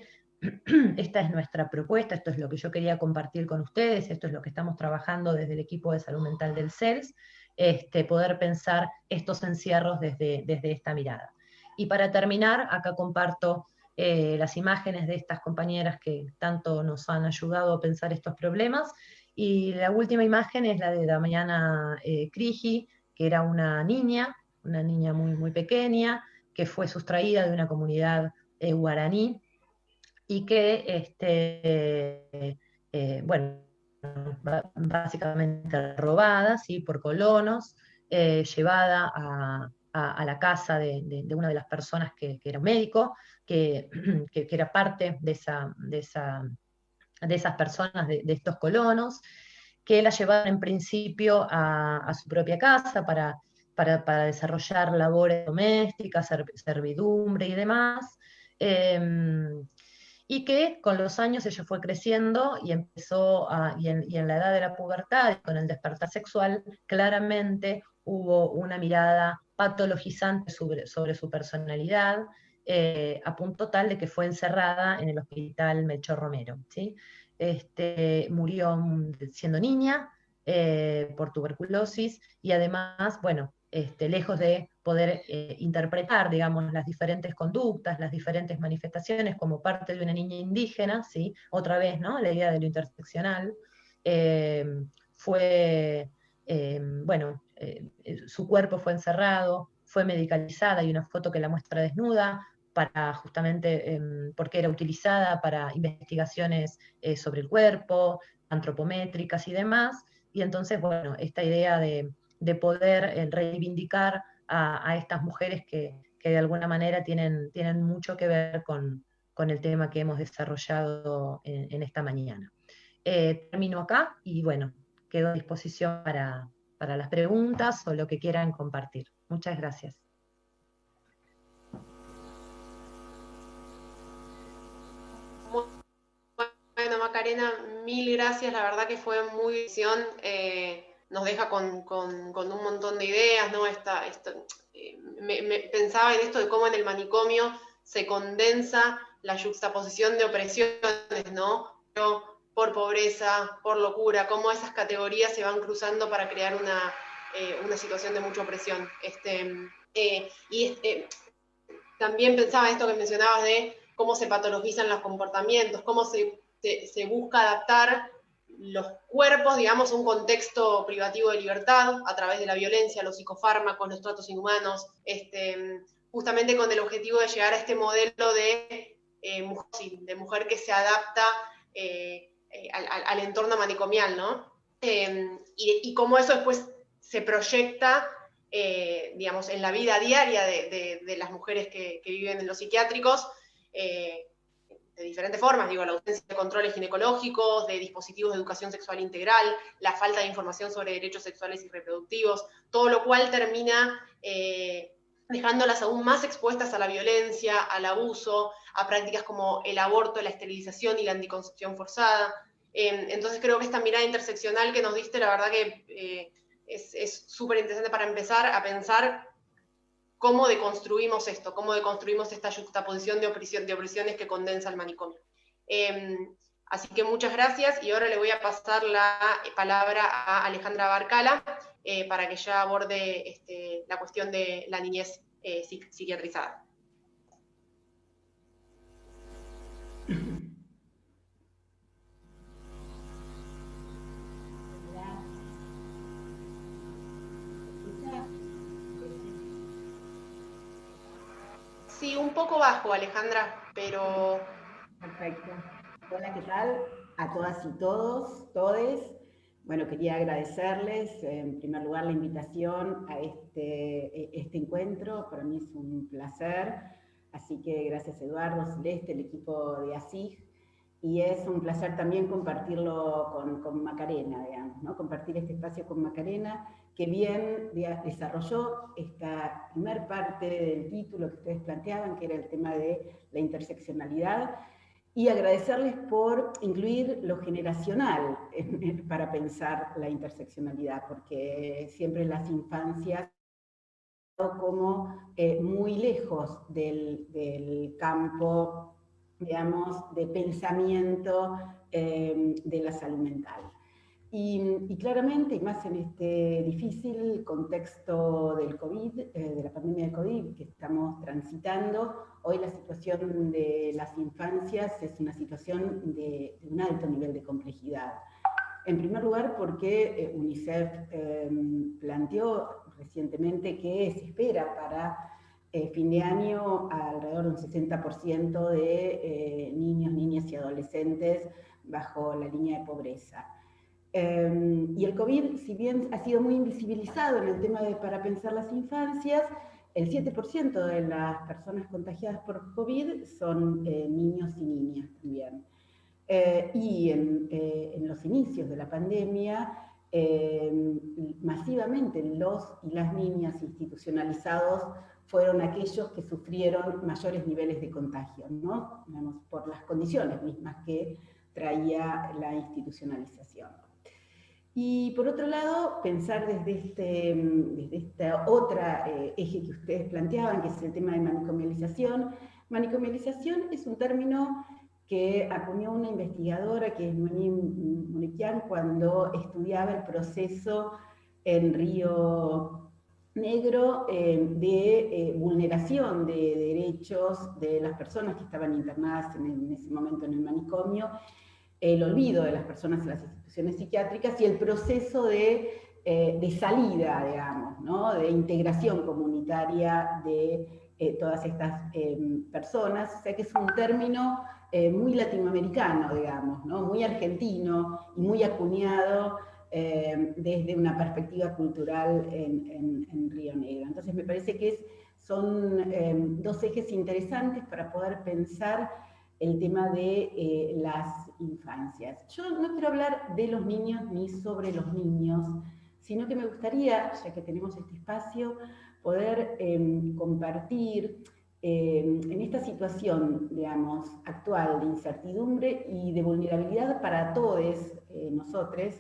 esta es nuestra propuesta, esto es lo que yo quería compartir con ustedes, esto es lo que estamos trabajando desde el equipo de salud mental del CELS, poder pensar estos encierros desde esta mirada. Y para terminar, acá comparto las imágenes de estas compañeras que tanto nos han ayudado a pensar estos problemas, y la última imagen es la de Damiana Crigi, que era una niña muy, muy pequeña, que fue sustraída de una comunidad guaraní, y que, bueno, básicamente robada, ¿sí? Por colonos, llevada a la casa de una de las personas que era un médico, que era parte de esas personas, de estos colonos, que la llevaron en principio a su propia casa para desarrollar labores domésticas, servidumbre y demás. Eh, y que con los años ella fue creciendo y y en la edad de la pubertad, con el despertar sexual, claramente hubo una mirada patologizante sobre su personalidad, a punto tal de que fue encerrada en el hospital Melchor Romero, ¿sí? Murió siendo niña por tuberculosis, y además, bueno, lejos de poder interpretar, digamos, las diferentes conductas, las diferentes manifestaciones como parte de una niña indígena, ¿sí? Otra vez, ¿no? La idea de lo interseccional, eh, fue, bueno, su cuerpo fue encerrado, fue medicalizada, hay una foto que la muestra desnuda, para justamente, porque era utilizada para investigaciones sobre el cuerpo, antropométricas y demás, y entonces, bueno, esta idea de poder reivindicar a estas mujeres que de alguna manera tienen mucho que ver con el tema que hemos desarrollado en esta mañana. Termino acá y bueno, quedo a disposición para las preguntas o lo que quieran compartir. Muchas gracias. Bueno, Macarena, mil gracias, la verdad que fue muy visión, nos deja con un montón de ideas, ¿no? Pensaba en esto de cómo en el manicomio se condensa la yuxtaposición de opresiones, ¿no? Por pobreza, por locura, cómo esas categorías se van cruzando para crear una situación de mucha opresión. También pensaba esto que mencionabas de cómo se patologizan los comportamientos, cómo se busca adaptar los cuerpos, digamos, a un contexto privativo de libertad a través de la violencia, los psicofármacos, los tratos inhumanos, justamente con el objetivo de llegar a este modelo de mujer que se adapta al entorno manicomial, ¿no? Y cómo eso después se proyecta digamos, en la vida diaria de las mujeres que viven en los psiquiátricos, de diferentes formas, digo, la ausencia de controles ginecológicos, de dispositivos de educación sexual integral, la falta de información sobre derechos sexuales y reproductivos, todo lo cual termina dejándolas aún más expuestas a la violencia, al abuso, a prácticas como el aborto, la esterilización y la anticoncepción forzada. Entonces creo que esta mirada interseccional que nos diste, la verdad que es súper interesante para empezar a pensar cómo deconstruimos esto, cómo deconstruimos esta juxtaposición de opresiones que condensa el manicomio. Así que muchas gracias y ahora le voy a pasar la palabra a Alejandra Barcala para que ya aborde la cuestión de la niñez psiquiatrizada. Sí, un poco bajo, Alejandra, pero... Perfecto. Hola, ¿qué tal? A todas y todos, todes. Bueno, quería agradecerles en primer lugar la invitación a este encuentro. Para mí es un placer. Así que gracias Eduardo, Celeste, el equipo de ASIG. Y es un placer también compartirlo con Macarena, digamos, ¿no? Compartir este espacio con Macarena, que bien desarrolló esta primer parte del título que ustedes planteaban, que era el tema de la interseccionalidad, y agradecerles por incluir lo generacional para pensar la interseccionalidad, porque siempre las infancias como muy lejos del campo, digamos, de pensamiento de la salud mental. Y claramente, y más en este difícil contexto del COVID, de la pandemia de COVID que estamos transitando, hoy la situación de las infancias es una situación de un alto nivel de complejidad. En primer lugar, porque UNICEF planteó recientemente que se espera para fin de año alrededor de un 60% de niños, niñas y adolescentes bajo la línea de pobreza. Y el COVID, si bien ha sido muy invisibilizado en el tema para pensar las infancias, el 7% de las personas contagiadas por COVID son niños y niñas también. Y en los inicios de la pandemia, masivamente los y las niñas institucionalizados fueron aquellos que sufrieron mayores niveles de contagio, ¿no? Digamos, por las condiciones mismas que traía la institucionalización. Y por otro lado, pensar desde esta otra eje que ustedes planteaban, que es el tema de manicomialización. Manicomialización es un término que acuñó una investigadora que es Noemí Munequian cuando estudiaba el proceso en Río Negro de vulneración de derechos de las personas que estaban internadas en ese momento en el manicomio, el olvido de las personas en las instituciones psiquiátricas y el proceso de salida, digamos, ¿no? De integración comunitaria de todas estas personas. O sea que es un término muy latinoamericano, digamos, ¿no? Muy argentino y muy acuñado desde una perspectiva cultural en Río Negro. Entonces me parece que es son dos ejes interesantes para poder pensar el tema de las infancias. Yo no quiero hablar de los niños ni sobre los niños, sino que me gustaría, ya que tenemos este espacio, poder compartir en esta situación, digamos, actual de incertidumbre y de vulnerabilidad para todos nosotros,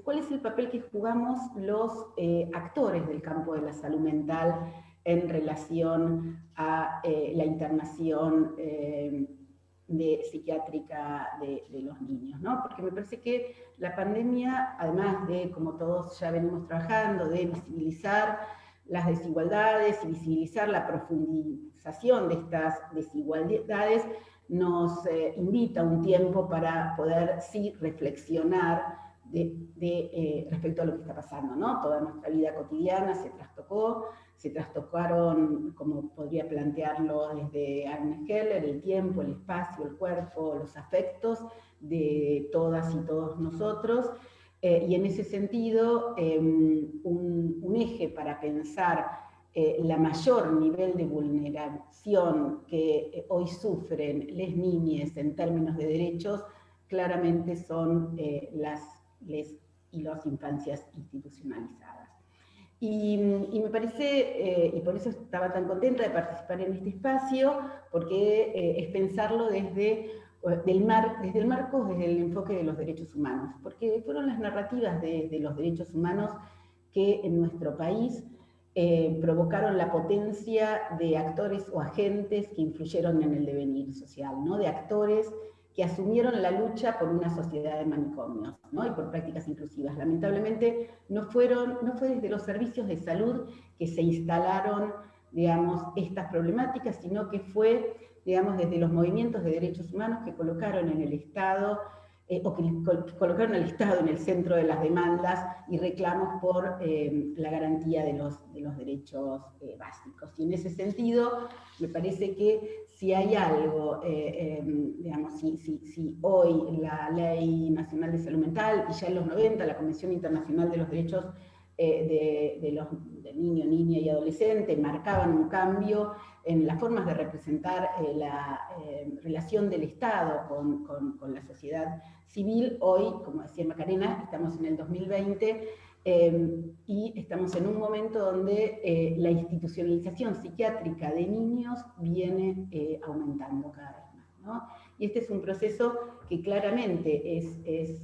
cuál es el papel que jugamos los actores del campo de la salud mental en relación a la internación psiquiátrica de los niños, ¿no? Porque me parece que la pandemia, además de, como todos ya venimos trabajando, de visibilizar las desigualdades y visibilizar la profundización de estas desigualdades, nos invita un tiempo para poder sí reflexionar respecto a lo que está pasando, ¿no? Toda nuestra vida cotidiana se trastocaron, como podría plantearlo desde Agnes Keller, el tiempo, el espacio, el cuerpo, los afectos de todas y todos nosotros, y en ese sentido, un eje para pensar la mayor nivel de vulneración que hoy sufren las niñas en términos de derechos, claramente son las y las infancias institucionalizadas. Y me parece, y por eso estaba tan contenta de participar en este espacio, porque es pensarlo desde el marco, desde el enfoque de los derechos humanos, porque fueron las narrativas de los derechos humanos que en nuestro país provocaron la potencia de actores o agentes que influyeron en el devenir social, ¿no? De actores que asumieron la lucha por una sociedad de manicomios, ¿no? Y por prácticas inclusivas. Lamentablemente no fue desde los servicios de salud que se instalaron, digamos, estas problemáticas, sino que fue, digamos, desde los movimientos de derechos humanos que colocaron en el Estado, o que colocaron al Estado en el centro de las demandas y reclamos por la garantía de los derechos básicos. Y en ese sentido, me parece que si hay algo, digamos, si hoy la Ley Nacional de Salud Mental, y ya en los 90 la Convención Internacional de los Derechos de niño, niña y adolescente marcaban un cambio en las formas de representar la relación del Estado con la sociedad civil, hoy, como decía Macarena, estamos en el 2020 y estamos en un momento donde la institucionalización psiquiátrica de niños viene aumentando cada vez más, ¿no? Y este es un proceso que claramente es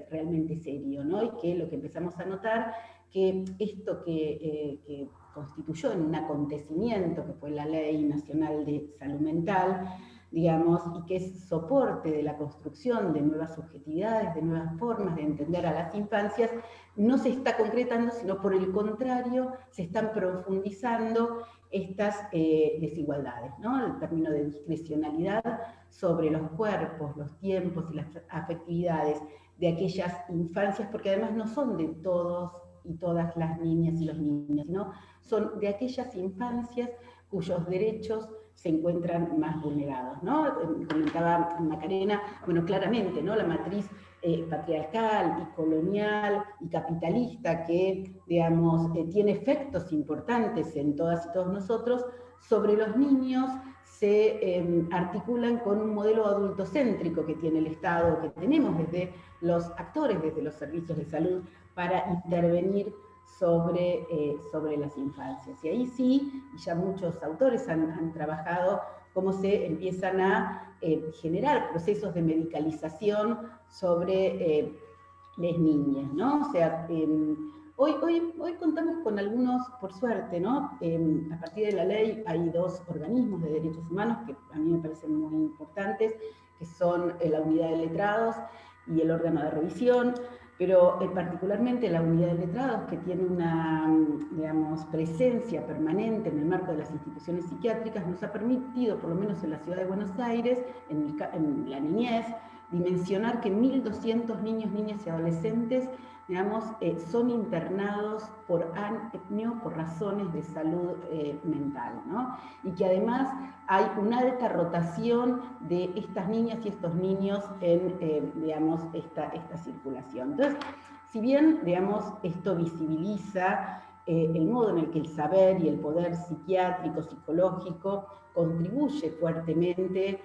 realmente serio, ¿no? Y que lo que empezamos a notar, que esto que constituyó en un acontecimiento, que fue la Ley Nacional de Salud Mental, digamos, y que es soporte de la construcción de nuevas subjetividades, de nuevas formas de entender a las infancias, no se está concretando, sino por el contrario, se están profundizando estas desigualdades, ¿no? El término de discrecionalidad sobre los cuerpos, los tiempos y las afectividades de aquellas infancias, porque además no son de todos y todas las niñas y los niños, sino son de aquellas infancias cuyos derechos se encuentran más vulnerados, ¿no? Comentaba Macarena, bueno, claramente, ¿no? La matriz patriarcal y colonial y capitalista que, digamos, tiene efectos importantes en todas y todos nosotros, sobre los niños se articulan con un modelo adultocéntrico que tiene el Estado, que tenemos desde los actores, desde los servicios de salud, para intervenir sobre las infancias. Y ahí sí, y ya muchos autores han trabajado cómo se empiezan a generar procesos de medicalización sobre las niñas, ¿no? O sea, hoy contamos con algunos, por suerte, ¿no? A partir de la ley hay dos organismos de derechos humanos que a mí me parecen muy importantes, que son la Unidad de Letrados y el órgano de revisión, pero particularmente la Unidad de Letrados, que tiene una, digamos, presencia permanente en el marco de las instituciones psiquiátricas, nos ha permitido, por lo menos en la ciudad de Buenos Aires, en la niñez, dimensionar que 1.200 niños, niñas y adolescentes, digamos, son internados por año por razones de salud mental, ¿no? Y que además hay una alta rotación de estas niñas y estos niños en, digamos, esta circulación. Entonces, si bien, digamos, esto visibiliza el modo en el que el saber y el poder psiquiátrico, psicológico, contribuye fuertemente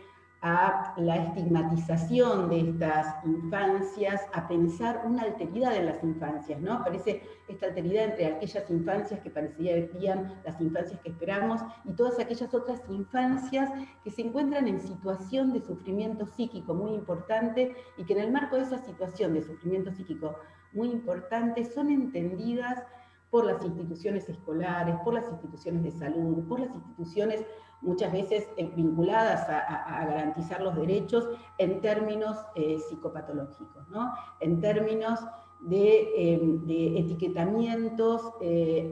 a la estigmatización de estas infancias, a pensar una alteridad en las infancias, ¿no? Aparece esta alteridad entre aquellas infancias que parecerían las infancias que esperamos y todas aquellas otras infancias que se encuentran en situación de sufrimiento psíquico muy importante y que en el marco de esa situación de sufrimiento psíquico muy importante son entendidas por las instituciones escolares, por las instituciones de salud, por las instituciones muchas veces vinculadas a garantizar los derechos en términos psicopatológicos, ¿no? En términos de etiquetamientos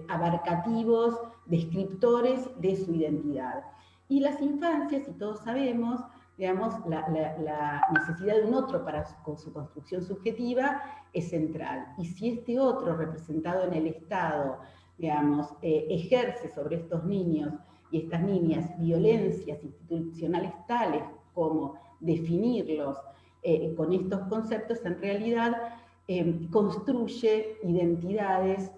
abarcativos, descriptores de su identidad. Y las infancias, y todos sabemos, digamos, la necesidad de un otro para su construcción subjetiva es central. Y si este otro, representado en el Estado, digamos, ejerce sobre estos niños y estas niñas violencias institucionales tales como definirlos con estos conceptos, en realidad construye identidades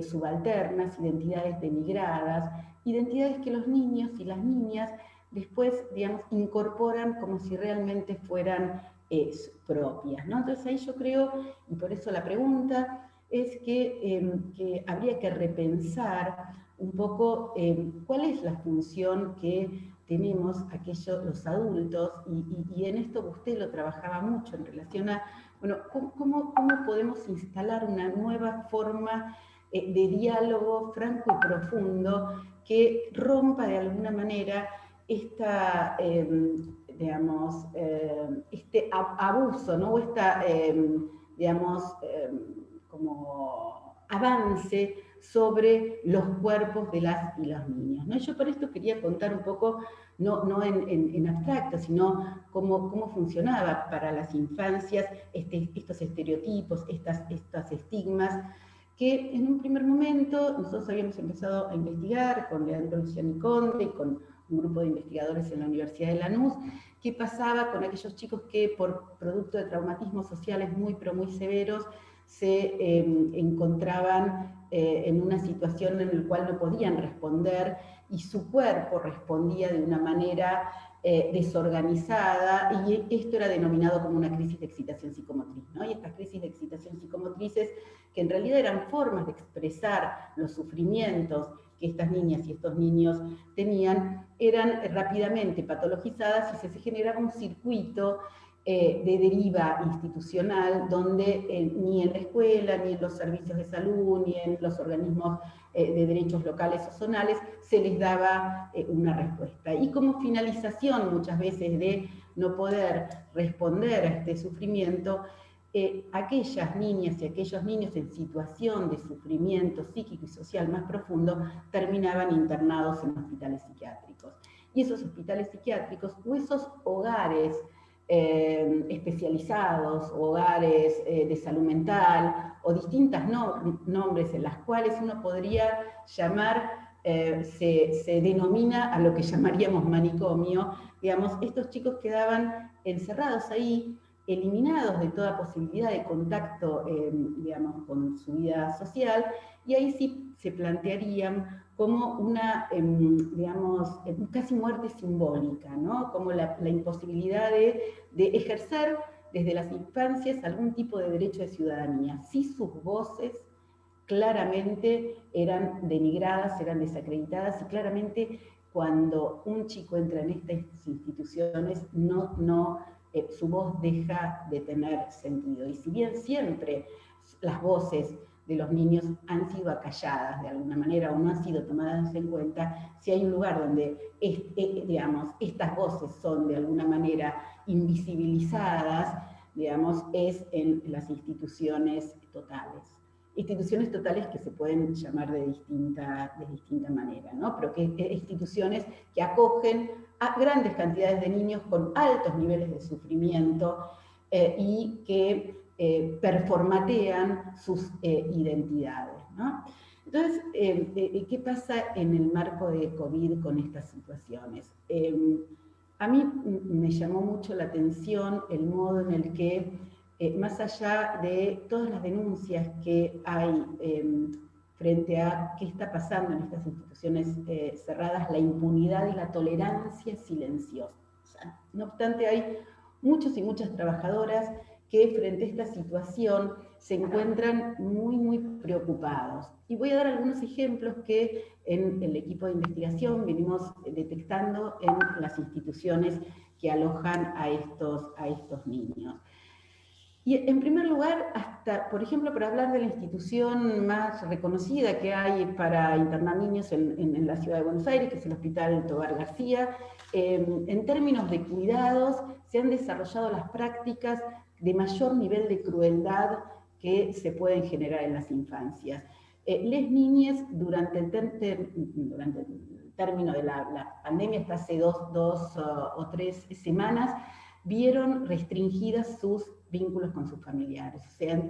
subalternas, identidades denigradas, identidades que los niños y las niñas después, digamos, incorporan como si realmente fueran propias, ¿no? Entonces ahí yo creo, y por eso la pregunta, es que habría que repensar un poco cuál es la función que tenemos los adultos, y en esto usted lo trabajaba mucho en relación a, bueno, ¿cómo podemos instalar una nueva forma de diálogo franco y profundo que rompa de alguna manera esta, digamos, este abuso, ¿no? O esta, digamos, como avance sobre los cuerpos de las y los niños, ¿no? Yo por esto quería contar un poco, no en abstracto, sino cómo funcionaba para las infancias estos estereotipos, estos estigmas, que en un primer momento nosotros habíamos empezado a investigar con Leandro Luciani Conde y con un grupo de investigadores en la Universidad de Lanús, qué pasaba con aquellos chicos que por producto de traumatismos sociales muy severos se encontraban en una situación en la cual no podían responder y su cuerpo respondía de una manera desorganizada, y esto era denominado como una crisis de excitación psicomotriz, ¿no? Y estas crisis de excitación psicomotrices, que en realidad eran formas de expresar los sufrimientos que estas niñas y estos niños tenían, eran rápidamente patologizadas y se generaba un circuito de deriva institucional donde ni en la escuela, ni en los servicios de salud, ni en los organismos de derechos locales o zonales se les daba una respuesta. Y como finalización muchas veces de no poder responder a este sufrimiento, aquellas niñas y aquellos niños en situación de sufrimiento psíquico y social más profundo terminaban internados en hospitales psiquiátricos. Y esos hospitales psiquiátricos o esos hogares especializados, hogares de salud mental, o distintas nombres en las cuales uno podría llamar, se denomina a lo que llamaríamos manicomio, digamos, estos chicos quedaban encerrados ahí, eliminados de toda posibilidad de contacto, digamos, con su vida social, y ahí sí se plantearían como una, digamos, casi muerte simbólica, ¿no? Como la imposibilidad de ejercer desde las infancias algún tipo de derecho de ciudadanía. Si sus voces claramente eran denigradas, eran desacreditadas, y claramente cuando un chico entra en estas instituciones, su voz deja de tener sentido. Y si bien siempre las voces de los niños han sido acalladas de alguna manera o no han sido tomadas en cuenta, si hay un lugar donde digamos, estas voces son de alguna manera invisibilizadas, digamos, es en las instituciones totales. Instituciones totales que se pueden llamar de distinta manera, ¿no? Pero que instituciones que acogen a grandes cantidades de niños con altos niveles de sufrimiento y que performatean sus identidades, ¿no? Entonces, ¿qué pasa en el marco de COVID con estas situaciones? A mí me llamó mucho la atención el modo en el que, más allá de todas las denuncias que hay frente a qué está pasando en estas instituciones cerradas, la impunidad y la tolerancia silenciosa. No obstante, hay muchos y muchas trabajadoras que frente a esta situación se encuentran muy preocupados. Y voy a dar algunos ejemplos que en el equipo de investigación venimos detectando en las instituciones que alojan a estos niños. Y en primer lugar, hasta, por ejemplo, para hablar de la institución más reconocida que hay para internar niños en la ciudad de Buenos Aires, que es el Hospital Tobar García, en términos de cuidados, se han desarrollado las prácticas de mayor nivel de crueldad que se pueden generar en las infancias. Les niñas, durante el término de la pandemia, hasta hace dos o 3 semanas, vieron restringidas sus vínculos con sus familiares. O sea,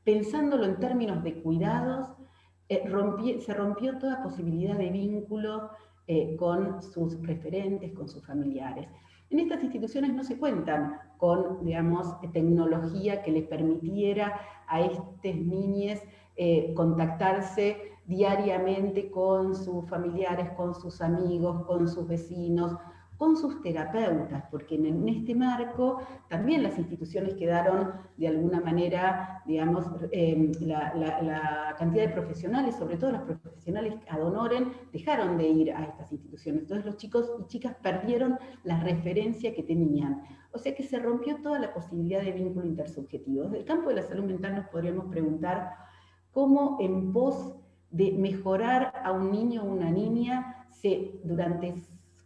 pensándolo en términos de cuidados, se rompió toda posibilidad de vínculo con sus referentes, con sus familiares. En estas instituciones no se cuentan con, digamos, tecnología que les permitiera a estas niñas contactarse diariamente con sus familiares, con sus amigos, con sus vecinos, con sus terapeutas, porque en este marco también las instituciones quedaron de alguna manera, digamos, la cantidad de profesionales, sobre todo los profesionales ad honorem, dejaron de ir a estas instituciones. Entonces los chicos y chicas perdieron la referencia que tenían. O sea que se rompió toda la posibilidad de vínculo intersubjetivo. Desde el campo de la salud mental nos podríamos preguntar cómo en pos de mejorar a un niño o una niña durante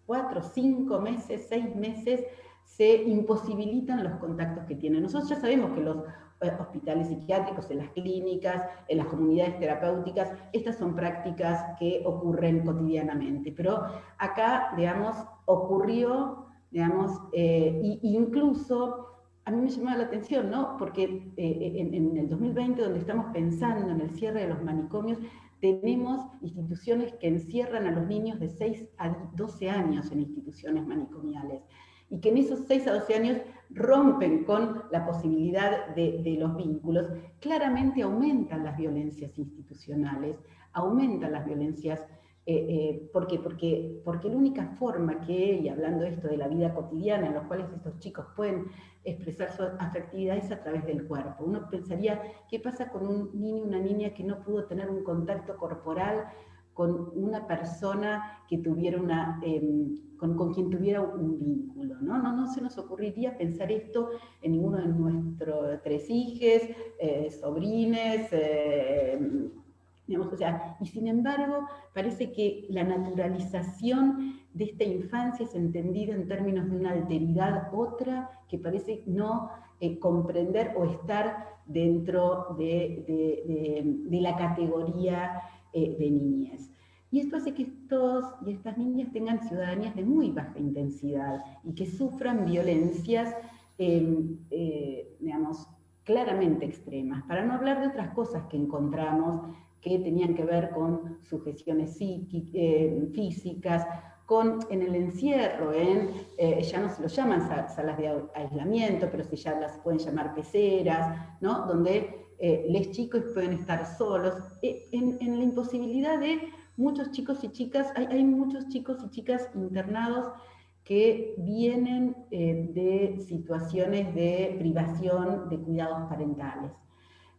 4, 5 meses, 6 meses, se imposibilitan los contactos que tienen. Nosotros ya sabemos que los hospitales psiquiátricos, en las clínicas, en las comunidades terapéuticas, estas son prácticas que ocurren cotidianamente. Pero acá, digamos, ocurrió, digamos, incluso a mí me llamaba la atención, ¿no? Porque en el 2020, donde estamos pensando en el cierre de los manicomios, tenemos instituciones que encierran a los niños de 6 a 12 años en instituciones manicomiales, y que en esos 6 a 12 años rompen con la posibilidad de los vínculos. Claramente aumentan las violencias institucionales, aumentan las violencias. ¿Por qué? Porque la única forma que, y hablando esto de la vida cotidiana, en los cuales estos chicos pueden expresar su afectividad, es a través del cuerpo. Uno pensaría, ¿qué pasa con un niño o una niña que no pudo tener un contacto corporal con una persona que tuviera con quien tuviera un vínculo? No se nos ocurriría pensar esto en ninguno de nuestros 3 hijos, sobrines, digamos, o sea, y sin embargo, parece que la naturalización de esta infancia es entendida en términos de una alteridad otra que parece no comprender o estar dentro de la categoría de niñez. Y esto hace que estos y estas niñas tengan ciudadanías de muy baja intensidad y que sufran violencias, digamos, claramente extremas, para no hablar de otras cosas que encontramos que tenían que ver con sujeciones físicas, en el encierro, ya no se lo llaman salas de aislamiento, pero ya las pueden llamar peceras, ¿no? Donde los chicos pueden estar solos, en la imposibilidad de muchos chicos y chicas. Hay muchos chicos y chicas internados que vienen de situaciones de privación de cuidados parentales.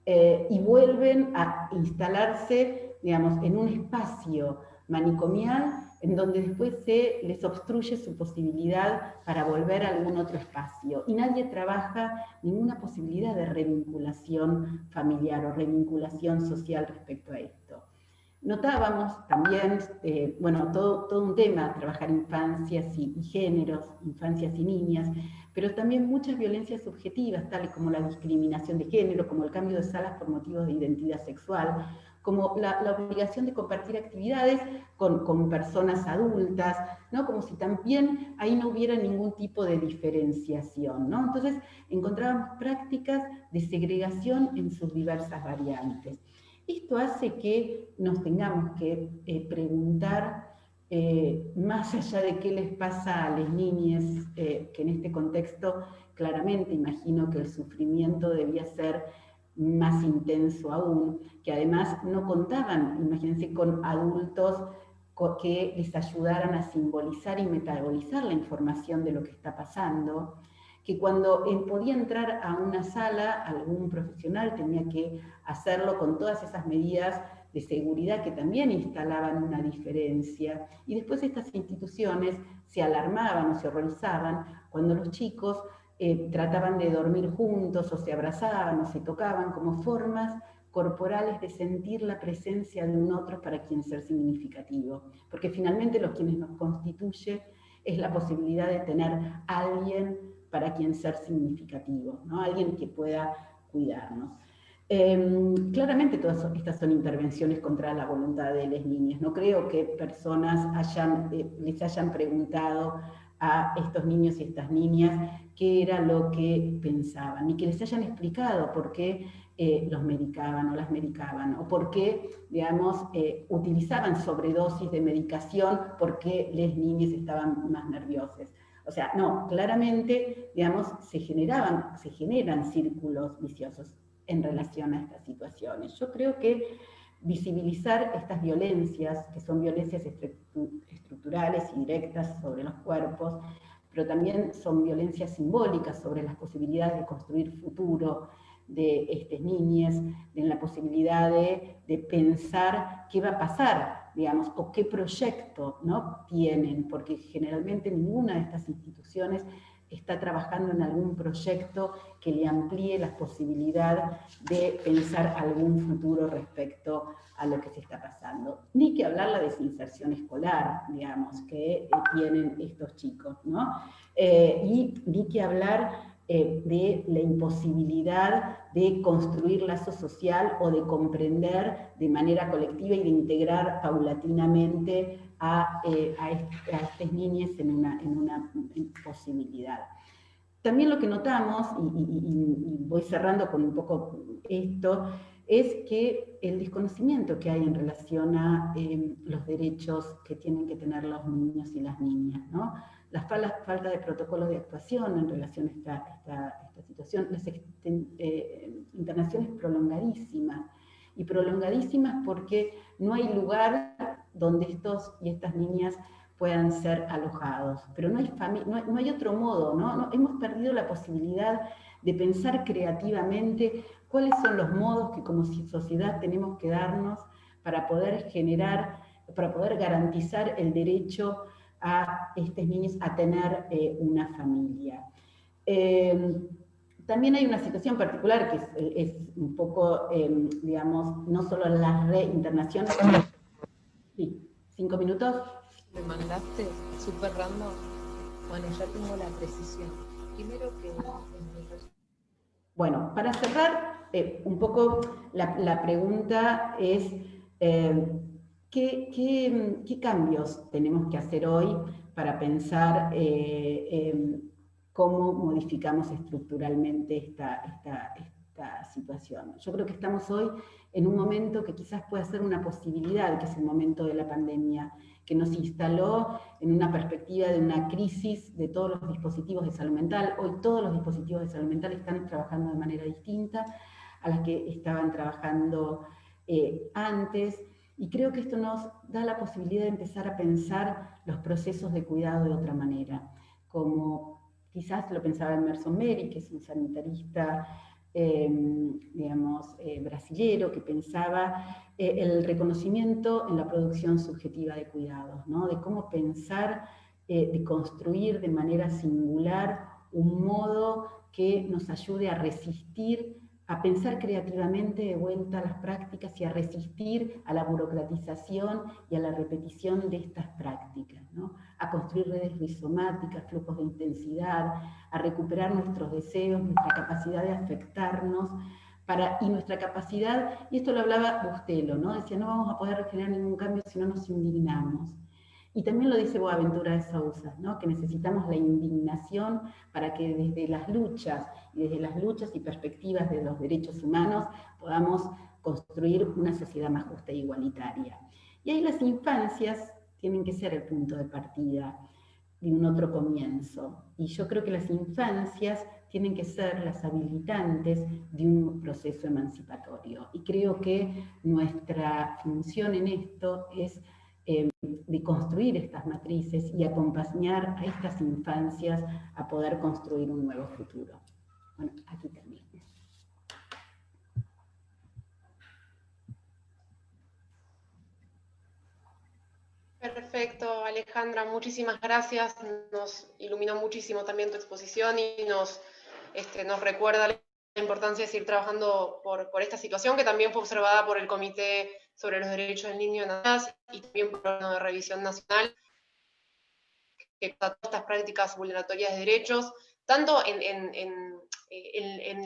Y vuelven a instalarse, digamos, en un espacio manicomial en donde después se les obstruye su posibilidad para volver a algún otro espacio. Y nadie trabaja ninguna posibilidad de revinculación familiar o revinculación social respecto a esto. Notábamos también, bueno, todo un tema, trabajar infancias y géneros, infancias y niñas, pero también muchas violencias subjetivas, tales como la discriminación de género, como el cambio de salas por motivos de identidad sexual, como la obligación de compartir actividades con personas adultas, ¿no? Como si también ahí no hubiera ningún tipo de diferenciación, ¿no? Entonces encontrábamos prácticas de segregación en sus diversas variantes. Esto hace que nos tengamos que preguntar, más allá de qué les pasa a las niñas, que en este contexto claramente imagino que el sufrimiento debía ser más intenso aún, que además no contaban, imagínense, con adultos que les ayudaran a simbolizar y metabolizar la información de lo que está pasando, que cuando podía entrar a una sala, algún profesional tenía que hacerlo con todas esas medidas de seguridad que también instalaban una diferencia. Y después estas instituciones se alarmaban o se horrorizaban cuando los chicos trataban de dormir juntos o se abrazaban o se tocaban como formas corporales de sentir la presencia de un otro para quien ser significativo. Porque finalmente lo que nos constituye es la posibilidad de tener a alguien para quien ser significativo, ¿no? Alguien que pueda cuidarnos. Claramente todas estas son intervenciones contra la voluntad de las niñas. No creo que personas les hayan preguntado a estos niños y estas niñas qué era lo que pensaban, ni que les hayan explicado por qué los medicaban o las medicaban, o por qué, digamos, utilizaban sobredosis de medicación porque las niñas estaban más nerviosas. O sea, no, claramente, digamos, se generan círculos viciosos en relación a estas situaciones. Yo creo que visibilizar estas violencias, que son violencias estructurales y directas sobre los cuerpos, pero también son violencias simbólicas sobre las posibilidades de construir futuro de estas niñas, de la posibilidad de pensar qué va a pasar, digamos, o qué proyecto, ¿no?, tienen, porque generalmente ninguna de estas instituciones está trabajando en algún proyecto que le amplíe la posibilidad de pensar algún futuro respecto a lo que se está pasando. Ni que hablar la desinserción escolar, digamos, que tienen estos chicos, ¿no? Y ni que hablar de la imposibilidad de construir lazo social o de comprender de manera colectiva y de integrar paulatinamente a estas niñas en una posibilidad. También lo que notamos, y voy cerrando con un poco esto, es que el desconocimiento que hay en relación a los derechos que tienen que tener los niños y las niñas, ¿no? La falta de protocolos de actuación en relación a esta situación, las internaciones prolongadísimas, y prolongadísimas porque no hay lugar donde estos y estas niñas puedan ser alojados, pero no hay otro modo, ¿no? Hemos perdido la posibilidad de pensar creativamente cuáles son los modos que como sociedad tenemos que darnos para poder garantizar el derecho a estos niños a tener una familia. También hay una situación particular que es un poco, digamos, no solo la reinternación. Sí, 5 minutos. Me mandaste súper random. Bueno, ya tengo la precisión. Primero que... Bueno, para cerrar, un poco la pregunta es ¿qué cambios tenemos que hacer hoy para pensar cómo modificamos estructuralmente esta situación? Yo creo que estamos hoy en un momento que quizás pueda ser una posibilidad, que es el momento de la pandemia, que nos instaló en una perspectiva de una crisis de todos los dispositivos de salud mental. Hoy todos los dispositivos de salud mental están trabajando de manera distinta a las que estaban trabajando antes, y creo que esto nos da la posibilidad de empezar a pensar los procesos de cuidado de otra manera, como quizás lo pensaba Emerson Meri, que es un sanitarista digamos, brasilero, que pensaba el reconocimiento en la producción subjetiva de cuidados, ¿no? De cómo pensar, de construir de manera singular un modo que nos ayude a resistir, a pensar creativamente de vuelta a las prácticas y a resistir a la burocratización y a la repetición de estas prácticas, ¿no? A construir redes rizomáticas, flujos de intensidad, a recuperar nuestros deseos, nuestra capacidad de afectarnos, y nuestra capacidad, y esto lo hablaba Bustelo, ¿no? Decía, no vamos a poder generar ningún cambio si no nos indignamos. Y también lo dice Boaventura de Sousa, ¿no? Que necesitamos la indignación para que desde las luchas y perspectivas de los derechos humanos podamos construir una sociedad más justa e igualitaria. Y ahí las infancias tienen que ser el punto de partida de un otro comienzo. Y yo creo que las infancias tienen que ser las habilitantes de un proceso emancipatorio. Y creo que nuestra función en esto es de construir estas matrices y acompañar a estas infancias a poder construir un nuevo futuro. Bueno, aquí termino. Perfecto, Alejandra, muchísimas gracias. Nos iluminó muchísimo también tu exposición y nos recuerda la importancia de seguir trabajando por esta situación, que también fue observada por el Comité sobre los Derechos del Niño en ANAS y también por el órgano de revisión nacional, que trata estas prácticas vulneratorias de derechos, tanto en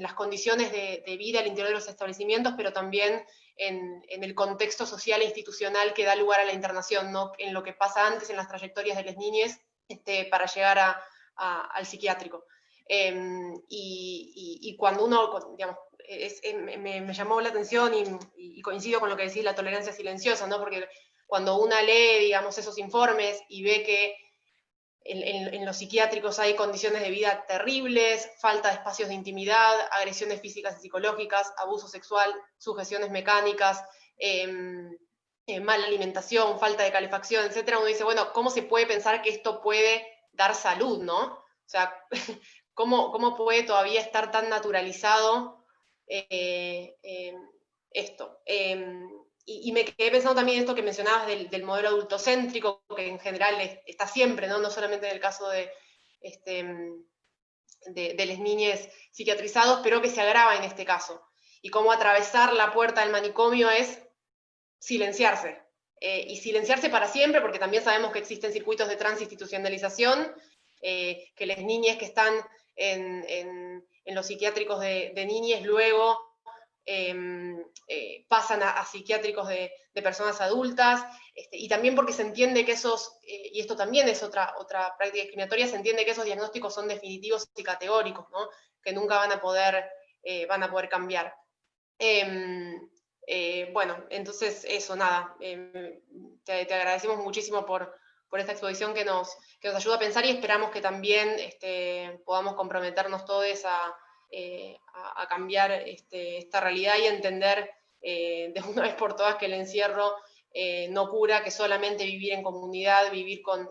las condiciones de vida al interior de los establecimientos, pero también en el contexto social e institucional que da lugar a la internación, ¿no? En lo que pasa antes en las trayectorias de las niñas para llegar al psiquiátrico. Y cuando uno, digamos, me llamó la atención y coincido con lo que decís, la tolerancia silenciosa, ¿no? Porque cuando uno lee, digamos, esos informes y ve que en los psiquiátricos hay condiciones de vida terribles, falta de espacios de intimidad, agresiones físicas y psicológicas, abuso sexual, sujeciones mecánicas, mala alimentación, falta de calefacción, etc. Uno dice, bueno, ¿cómo se puede pensar que esto puede dar salud, no? O sea, ¿cómo puede todavía estar tan naturalizado esto? Y me quedé pensando también en esto que mencionabas del modelo adultocéntrico, que en general está siempre, ¿no? No solamente en el caso de las niñas psiquiatrizados, pero que se agrava en este caso. Y cómo atravesar la puerta del manicomio es silenciarse. Y silenciarse para siempre, porque también sabemos que existen circuitos de transinstitucionalización, que las niñas que están en los psiquiátricos de niñas luego pasan a psiquiátricos de personas adultas, y también porque se entiende que esos, y esto también es otra práctica discriminatoria, se entiende que esos diagnósticos son definitivos y categóricos, ¿no? Que nunca van a poder cambiar. Bueno, entonces eso, nada, te agradecemos muchísimo por esta exposición que nos ayuda a pensar, y esperamos que también podamos comprometernos todos a cambiar esta realidad y entender de una vez por todas que el encierro no cura, que solamente vivir en comunidad, vivir con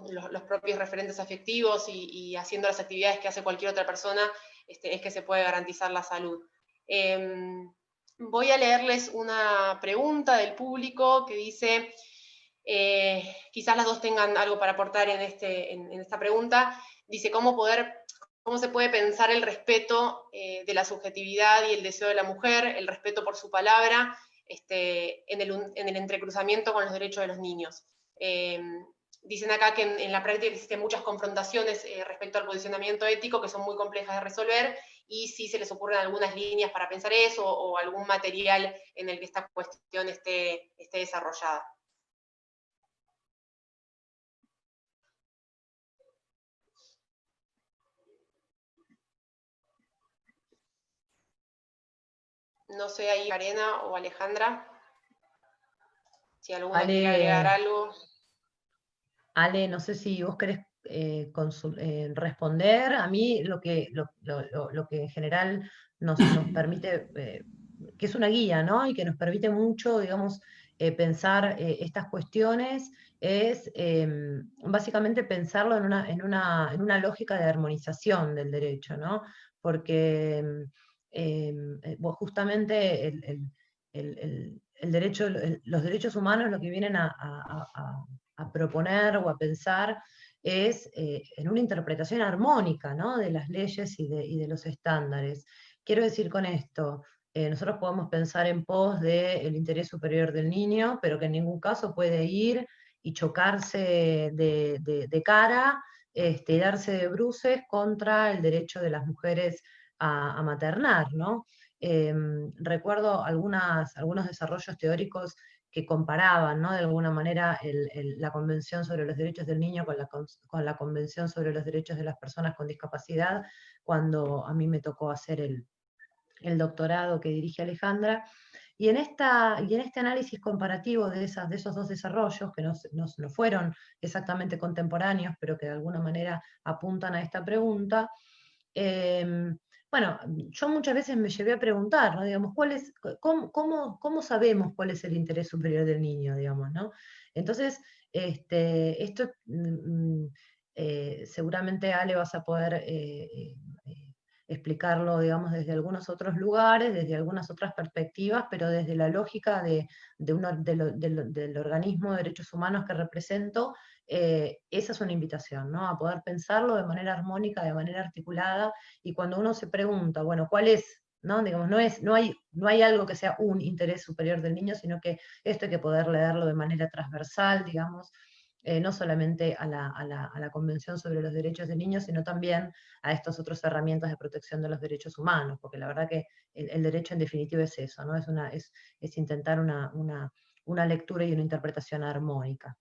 los propios referentes afectivos y haciendo las actividades que hace cualquier otra persona, es que se puede garantizar la salud. Voy a leerles una pregunta del público que dice, quizás las dos tengan algo para aportar en esta pregunta, dice, ¿cómo se puede pensar el respeto de la subjetividad y el deseo de la mujer, el respeto por su palabra, en el entrecruzamiento con los derechos de los niños? Dicen acá que en la práctica existen muchas confrontaciones respecto al posicionamiento ético que son muy complejas de resolver, y si se les ocurren algunas líneas para pensar eso o algún material en el que esta cuestión esté desarrollada. No sé ahí, Arena o Alejandra, si alguno quiere agregar algo. Ale, no sé si vos querés responder. A mí lo que en general nos permite, que es una guía, ¿no? Y que nos permite mucho, digamos, pensar estas cuestiones, es básicamente pensarlo en una lógica de armonización del derecho, ¿no? Porque justamente el derecho, los derechos humanos lo que vienen a proponer o a pensar es en una interpretación armónica, ¿no? De las leyes y de los estándares. Quiero decir con esto, nosotros podemos pensar en pos del interés superior del niño, pero que en ningún caso puede ir y chocarse de cara, y darse de bruces contra el derecho de las mujeres a maternar, ¿no? Recuerdo algunos desarrollos teóricos que comparaban, ¿no? De alguna manera la Convención sobre los Derechos del Niño con la Convención sobre los Derechos de las Personas con Discapacidad, cuando a mí me tocó hacer el doctorado que dirige Alejandra, Y en este análisis comparativo de esos dos desarrollos, que no fueron exactamente contemporáneos, pero que de alguna manera apuntan a esta pregunta, bueno, yo muchas veces me llevé a preguntar, ¿no? Digamos, ¿cómo sabemos cuál es el interés superior del niño, digamos, ¿no? Entonces, esto seguramente, Ale, vas a poder explicarlo, digamos, desde algunos otros lugares, desde algunas otras perspectivas, pero desde la lógica del organismo de derechos humanos que represento, esa es una invitación, ¿no? A poder pensarlo de manera armónica, de manera articulada, y cuando uno se pregunta, bueno, ¿cuál es? ¿No? Digamos, no hay algo que sea un interés superior del niño, sino que esto hay que poder leerlo de manera transversal, digamos, no solamente a la Convención sobre los Derechos del Niño, sino también a estas otras herramientas de protección de los derechos humanos, porque la verdad que el derecho en definitiva es eso, ¿no? Es intentar una lectura y una interpretación armónica.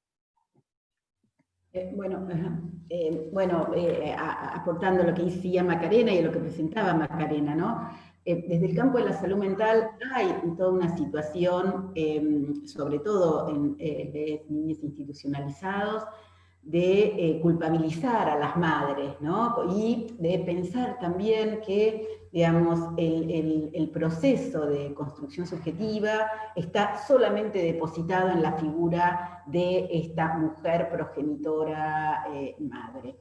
Aportando lo que decía Macarena y lo que presentaba Macarena, ¿no? Desde el campo de la salud mental hay toda una situación, sobre todo en niños institucionalizados, de culpabilizar a las madres, ¿no? Y de pensar también que, digamos, el proceso de construcción subjetiva está solamente depositado en la figura de esta mujer progenitora madre.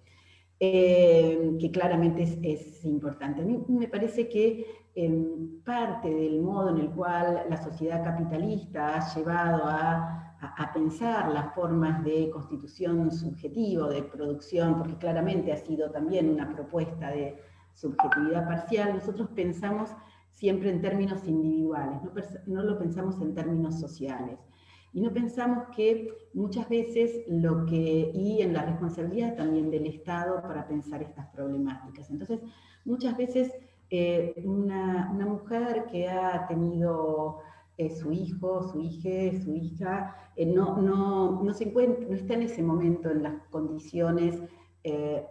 Que claramente es importante. A mí me parece que parte del modo en el cual la sociedad capitalista ha llevado a pensar las formas de constitución subjetiva, de producción, porque claramente ha sido también una propuesta de subjetividad parcial, nosotros pensamos siempre en términos individuales, no lo pensamos en términos sociales. Y no pensamos que muchas veces y en la responsabilidad también del Estado para pensar estas problemáticas. Entonces, muchas veces una mujer que ha tenido su hijo, su hija, no está en ese momento en las condiciones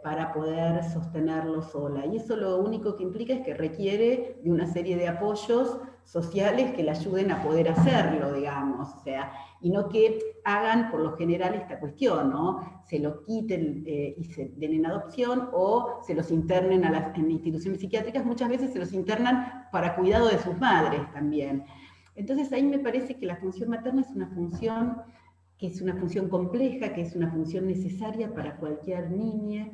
para poder sostenerlo sola. Y eso lo único que implica es que requiere de una serie de apoyos sociales que le ayuden a poder hacerlo, digamos, o sea, y no que hagan por lo general esta cuestión, ¿no? Se lo quiten y se den en adopción o se los internen en instituciones psiquiátricas, muchas veces se los internan para cuidado de sus madres también. Entonces ahí me parece que la función materna es una función que es una función compleja, que es una función necesaria para cualquier niña,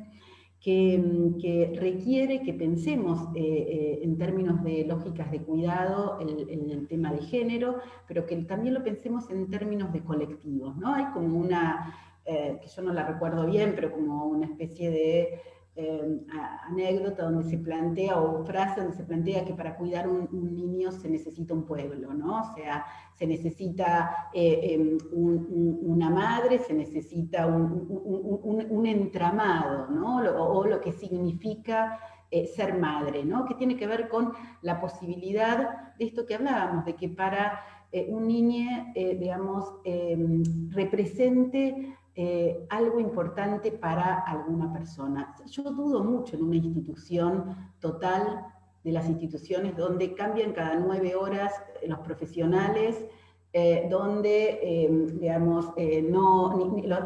que requiere que pensemos en términos de lógicas de cuidado el tema de género, pero que también lo pensemos en términos de colectivos, ¿no? Hay como una, que yo no la recuerdo bien, pero como una especie de anécdota donde se plantea, o frase donde se plantea que para cuidar un niño se necesita un pueblo, ¿no? O sea, se necesita una madre, se necesita un entramado, ¿no? O lo que significa ser madre, ¿no? Que tiene que ver con la posibilidad de esto que hablábamos, de que para un niño, digamos, represente algo importante para alguna persona. Yo dudo mucho en una institución total, de las instituciones donde cambian cada 9 horas los profesionales, donde, digamos,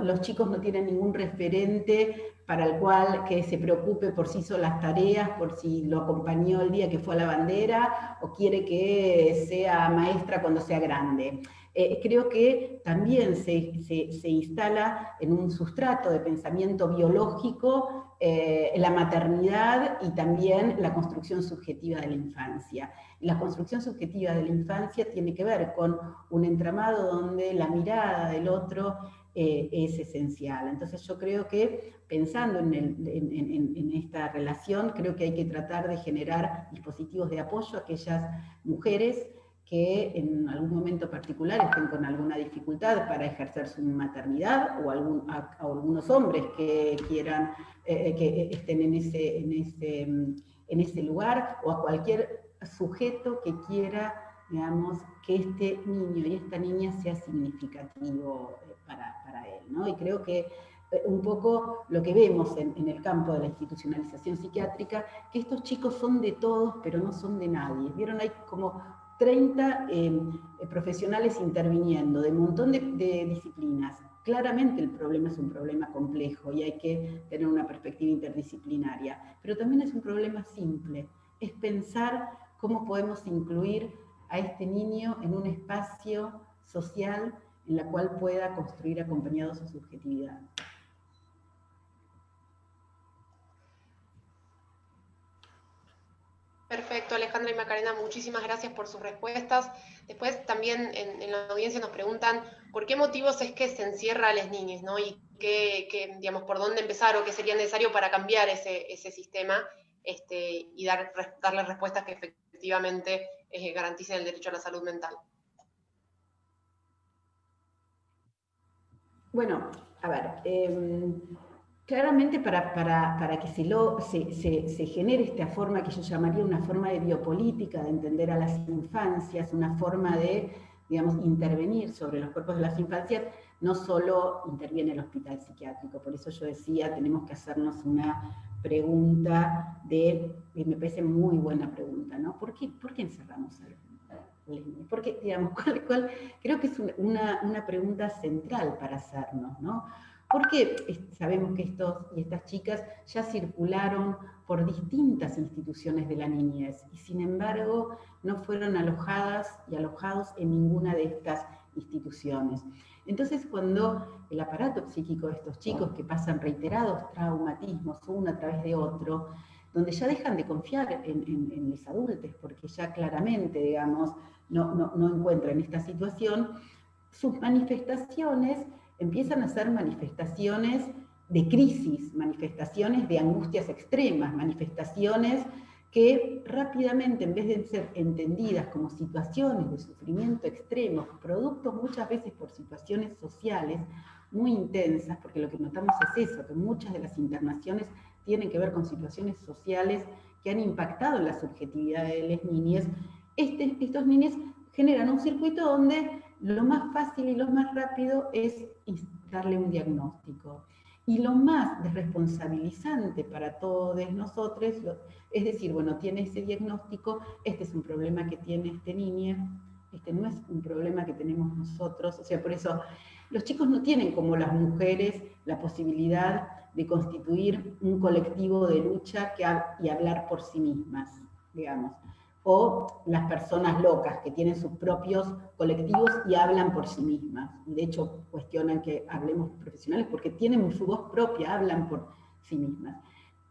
los chicos no tienen ningún referente para el cual que se preocupe por si hizo las tareas, por si lo acompañó el día que fue a la bandera, o quiere que sea maestra cuando sea grande. Creo que también se instala en un sustrato de pensamiento biológico la maternidad y también la construcción subjetiva de la infancia. La construcción subjetiva de la infancia tiene que ver con un entramado donde la mirada del otro es esencial. Entonces yo creo que pensando en esta relación, creo que hay que tratar de generar dispositivos de apoyo a aquellas mujeres que en algún momento particular estén con alguna dificultad para ejercer su maternidad, o a algunos hombres que quieran, que estén en ese lugar, o a cualquier sujeto que quiera, digamos, que este niño y esta niña sea significativo para él, ¿no? Y creo que un poco lo que vemos en el campo de la institucionalización psiquiátrica, que estos chicos son de todos, pero no son de nadie. ¿Vieron? Hay como 30 profesionales interviniendo de un montón de disciplinas. Claramente el problema es un problema complejo y hay que tener una perspectiva interdisciplinaria, pero también es un problema simple, es pensar cómo podemos incluir a este niño en un espacio social en la cual pueda construir acompañado su subjetividad. Perfecto, Alejandra y Macarena, muchísimas gracias por sus respuestas. Después también en la audiencia nos preguntan por qué motivos es que se encierra a las niñas, ¿no? Y digamos, por dónde empezar o qué sería necesario para cambiar ese sistema y darles respuestas que efectivamente garanticen el derecho a la salud mental. Bueno, a ver, claramente para que se genere esta forma que yo llamaría una forma de biopolítica, de entender a las infancias, una forma de, digamos, intervenir sobre los cuerpos de las infancias, no solo interviene el hospital psiquiátrico. Por eso yo decía, tenemos que hacernos una pregunta y me parece muy buena pregunta, ¿no? ¿Por qué encerramos a los niños? Porque, digamos, creo que es una pregunta central para hacernos, ¿no? Porque sabemos que estos y estas chicas ya circularon por distintas instituciones de la niñez y sin embargo no fueron alojadas y alojados en ninguna de estas instituciones. Entonces, cuando el aparato psíquico de estos chicos que pasan reiterados traumatismos uno a través de otro, donde ya dejan de confiar en los adultos porque ya claramente, digamos, no encuentran esta situación, sus manifestaciones empiezan a ser manifestaciones de crisis, manifestaciones de angustias extremas, manifestaciones que rápidamente, en vez de ser entendidas como situaciones de sufrimiento extremo, productos muchas veces por situaciones sociales muy intensas, porque lo que notamos es eso, que muchas de las internaciones tienen que ver con situaciones sociales que han impactado en la subjetividad de las niñas. Estos niños generan un circuito donde lo más fácil y lo más rápido es darle un diagnóstico. Y lo más desresponsabilizante para todos nosotros es decir, bueno, tiene ese diagnóstico, este es un problema que tiene este niño, este no es un problema que tenemos nosotros. O sea, por eso los chicos no tienen como las mujeres la posibilidad de constituir un colectivo de lucha y hablar por sí mismas, digamos. O las personas locas que tienen sus propios colectivos y hablan por sí mismas. Y de hecho cuestionan que hablemos profesionales porque tienen su voz propia, hablan por sí mismas.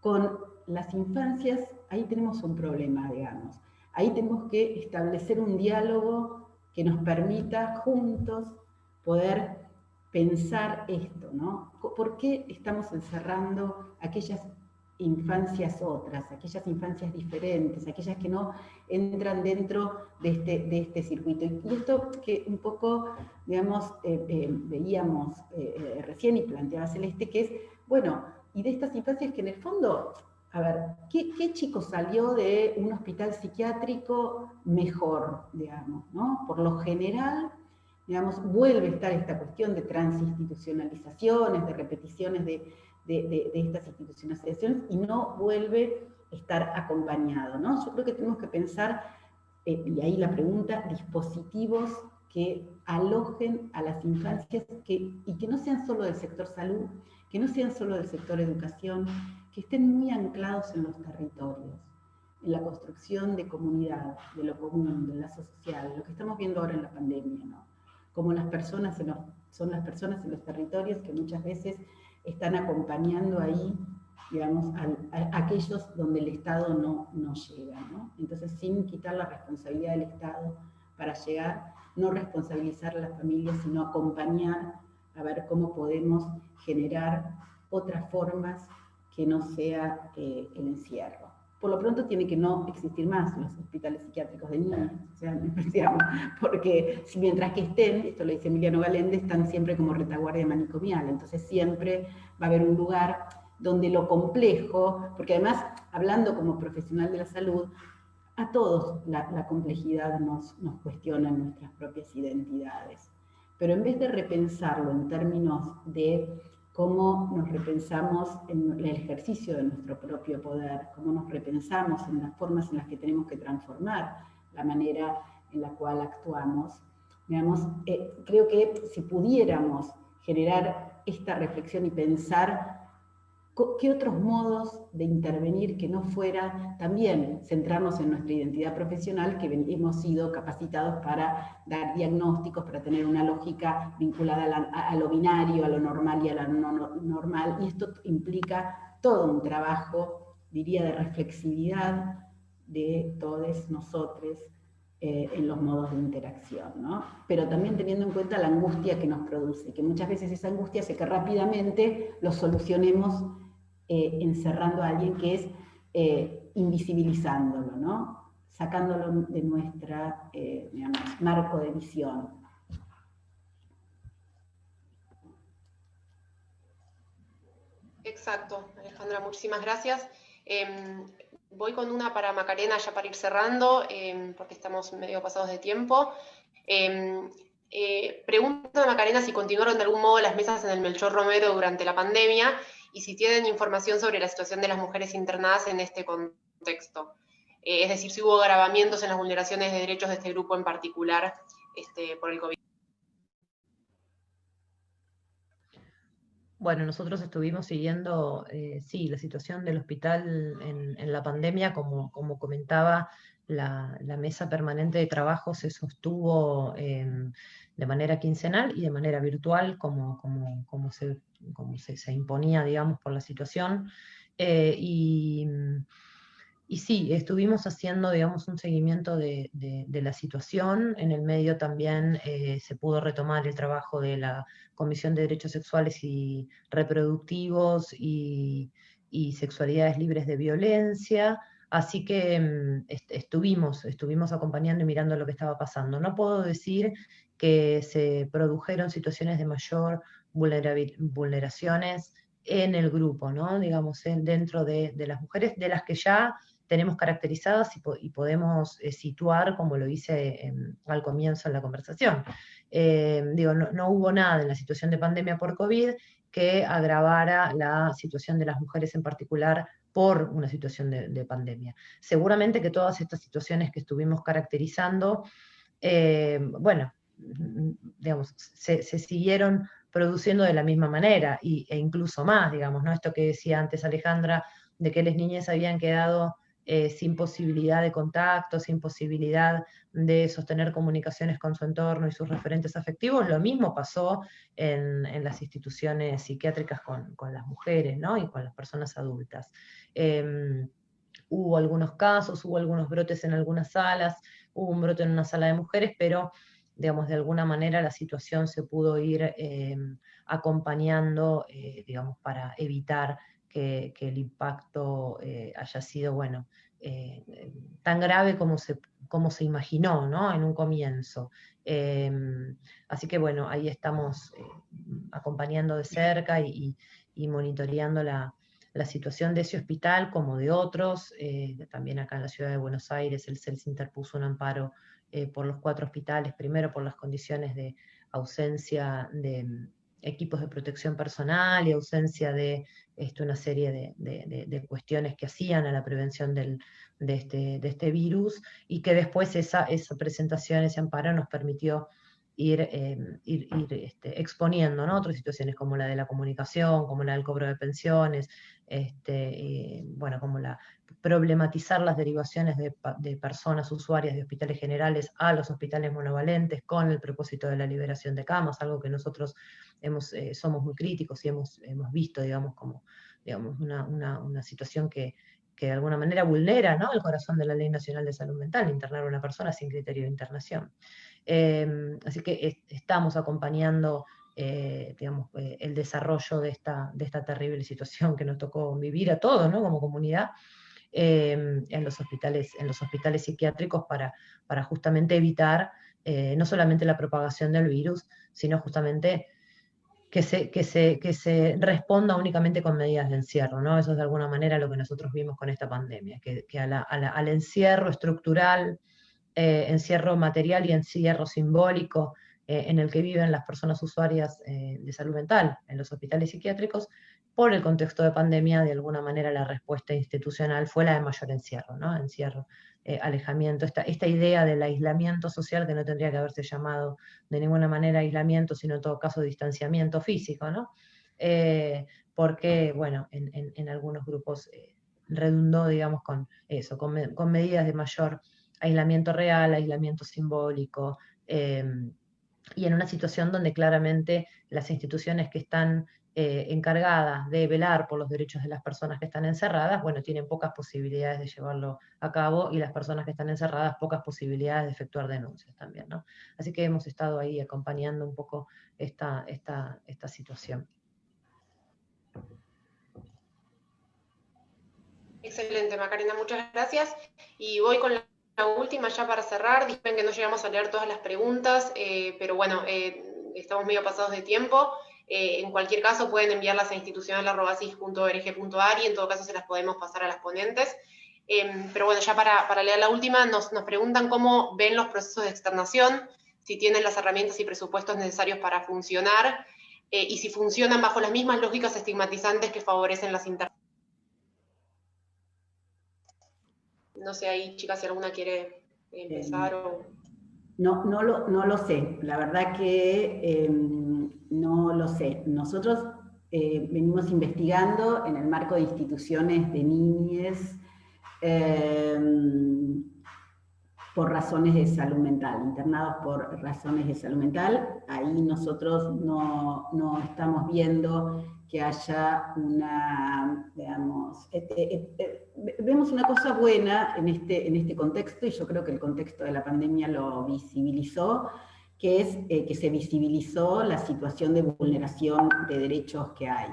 Con las infancias, ahí tenemos un problema, digamos. Ahí tenemos que establecer un diálogo que nos permita juntos poder pensar esto, ¿no? ¿Por qué estamos encerrando aquellas infancias otras, aquellas infancias diferentes, aquellas que no entran dentro de este circuito? Y esto que un poco, digamos, veíamos recién y planteaba Celeste, que es, bueno, y de estas infancias que en el fondo, a ver, ¿qué chico salió de un hospital psiquiátrico mejor, digamos, ¿no? Por lo general, digamos, vuelve a estar esta cuestión de transinstitucionalizaciones, de repeticiones de estas institucionalizaciones y no vuelve a estar acompañado, ¿no? Yo creo que tenemos que pensar, y ahí la pregunta, dispositivos que alojen a las infancias y que no sean solo del sector salud, que no sean solo del sector educación, que estén muy anclados en los territorios, en la construcción de comunidad, de lo común, del lazo social, lo que estamos viendo ahora en la pandemia, ¿no? Como las personas son las personas en los territorios que muchas veces están acompañando ahí, digamos, a aquellos donde el Estado no llega, ¿no? Entonces, sin quitar la responsabilidad del Estado para llegar, no responsabilizar a las familias, sino acompañar a ver cómo podemos generar otras formas que no sea el encierro. Por lo pronto tiene que no existir más los hospitales psiquiátricos de niños, o sea, porque mientras que estén, esto lo dice Emiliano Galende, están siempre como retaguardia manicomial, entonces siempre va a haber un lugar donde lo complejo, porque además, hablando como profesional de la salud, a todos la complejidad nos cuestiona nuestras propias identidades. Pero en vez de repensarlo en términos de cómo nos repensamos en el ejercicio de nuestro propio poder, cómo nos repensamos en las formas en las que tenemos que transformar la manera en la cual actuamos. Digamos, creo que si pudiéramos generar esta reflexión y pensar qué otros modos de intervenir que no fuera también centrarnos en nuestra identidad profesional, que hemos sido capacitados para dar diagnósticos, para tener una lógica vinculada a lo binario, a lo normal y a lo no normal, y esto implica todo un trabajo, diría, de reflexividad de todos nosotros en los modos de interacción, ¿no? Pero también teniendo en cuenta la angustia que nos produce, que muchas veces esa angustia hace que rápidamente lo solucionemos encerrando a alguien, que es invisibilizándolo, ¿no? Sacándolo de nuestra, digamos, marco de visión. Exacto, Alejandra, muchísimas gracias. Voy con una para Macarena, ya para ir cerrando, porque estamos medio pasados de tiempo. Pregunta a Macarena si continuaron de algún modo las mesas en el Melchor Romero durante la pandemia y si tienen información sobre la situación de las mujeres internadas en este contexto. Es decir, si hubo agravamientos en las vulneraciones de derechos de este grupo en particular por el COVID. Bueno, nosotros estuvimos siguiendo, sí, la situación del hospital en la pandemia, como comentaba, la mesa permanente de trabajo se sostuvo de manera quincenal y de manera virtual, como se imponía, digamos, por la situación. Y sí, estuvimos haciendo, digamos, un seguimiento de la situación. En el medio también se pudo retomar el trabajo de la Comisión de Derechos Sexuales y Reproductivos y Sexualidades Libres de Violencia. Así que estuvimos acompañando y mirando lo que estaba pasando. No puedo decir que se produjeron situaciones de mayor vulneraciones en el grupo, ¿no? Digamos, dentro de las mujeres, de las que ya tenemos caracterizadas y podemos situar, como lo hice al comienzo en la conversación. No hubo nada en la situación de pandemia por COVID que agravara la situación de las mujeres en particular por una situación de pandemia. Seguramente que todas estas situaciones que estuvimos caracterizando, digamos, se siguieron produciendo de la misma manera e incluso más, digamos, ¿no? Esto que decía antes Alejandra, de que las niñas habían quedado sin posibilidad de contacto, sin posibilidad de sostener comunicaciones con su entorno y sus referentes afectivos. Lo mismo pasó en las instituciones psiquiátricas con las mujeres, ¿no? Y con las personas adultas. Hubo algunos casos, hubo algunos brotes en algunas salas, hubo un brote en una sala de mujeres, pero digamos, de alguna manera la situación se pudo ir acompañando, digamos, para evitar que el impacto haya sido, bueno, tan grave como se imaginó, ¿no? En un comienzo. Así que, bueno, ahí estamos acompañando de cerca y monitoreando la situación de ese hospital como de otros. También acá en la ciudad de Buenos Aires el CELS interpuso un amparo por los 4 hospitales, primero por las condiciones de ausencia de equipos de protección personal y ausencia de una serie de cuestiones que hacían a la prevención de este virus, y que después esa presentación, ese amparo nos permitió ir exponiendo, ¿no? Otras situaciones como la de la comunicación, como la del cobro de pensiones, como problematizar las derivaciones de personas usuarias de hospitales generales a los hospitales monovalentes con el propósito de la liberación de camas, algo que nosotros somos muy críticos y hemos visto, digamos, como una situación que de alguna manera vulnera, ¿no?, el corazón de la Ley Nacional de Salud Mental, internar a una persona sin criterio de internación. Así que estamos acompañando el desarrollo de esta terrible situación que nos tocó vivir a todos, ¿no?, como comunidad, en los hospitales psiquiátricos para justamente evitar no solamente la propagación del virus, sino justamente que se responda únicamente con medidas de encierro, ¿no? Eso es de alguna manera lo que nosotros vimos con esta pandemia, que al encierro estructural, encierro material y encierro simbólico en el que viven las personas usuarias de salud mental en los hospitales psiquiátricos, por el contexto de pandemia, de alguna manera la respuesta institucional fue la de mayor encierro, ¿no? Encierro alejamiento, esta idea del aislamiento social que no tendría que haberse llamado de ninguna manera aislamiento, sino en todo caso distanciamiento físico, ¿no? Porque, bueno, en algunos grupos redundó, digamos, con eso, con medidas de mayor aislamiento real, aislamiento simbólico, y en una situación donde claramente las instituciones que están encargadas de velar por los derechos de las personas que están encerradas, bueno, tienen pocas posibilidades de llevarlo a cabo, y las personas que están encerradas pocas posibilidades de efectuar denuncias también, ¿no? Así que hemos estado ahí acompañando un poco esta situación. Excelente, Macarena, muchas gracias. Y voy con la última ya para cerrar. Disculpen que no llegamos a leer todas las preguntas, pero bueno, estamos medio pasados de tiempo. En cualquier caso pueden enviarlas a institucional@cis.org.ar y en todo caso se las podemos pasar a las ponentes. Pero bueno, ya para leer la última, nos preguntan cómo ven los procesos de externación, si tienen las herramientas y presupuestos necesarios para funcionar, y si funcionan bajo las mismas lógicas estigmatizantes que favorecen las internaciones. No sé ahí, chicas, si alguna quiere empezar o... No lo sé, la verdad que no lo sé. Nosotros venimos investigando en el marco de instituciones de niñez por razones de salud mental, internados por razones de salud mental. Ahí nosotros no estamos viendo que haya una, digamos, vemos una cosa buena en este contexto, y yo creo que el contexto de la pandemia lo visibilizó, que es que se visibilizó la situación de vulneración de derechos que hay.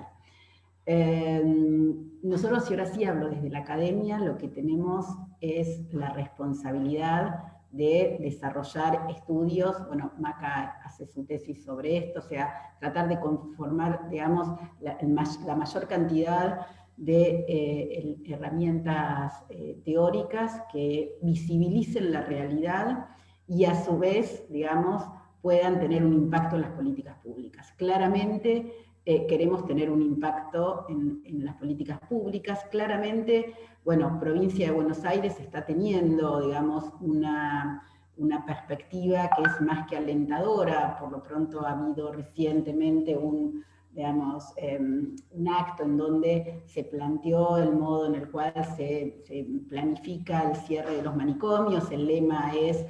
Nosotros, y ahora sí hablo desde la academia, lo que tenemos es la responsabilidad de desarrollar estudios. Bueno, Maca hace su tesis sobre esto, o sea, tratar de conformar, digamos, la mayor cantidad de herramientas teóricas que visibilicen la realidad y a su vez, digamos, puedan tener un impacto en las políticas públicas. Claramente, queremos tener un impacto en las políticas públicas. Claramente, bueno, Provincia de Buenos Aires está teniendo, digamos, una perspectiva que es más que alentadora. Por lo pronto ha habido recientemente un acto en donde se planteó el modo en el cual se planifica el cierre de los manicomios. El lema es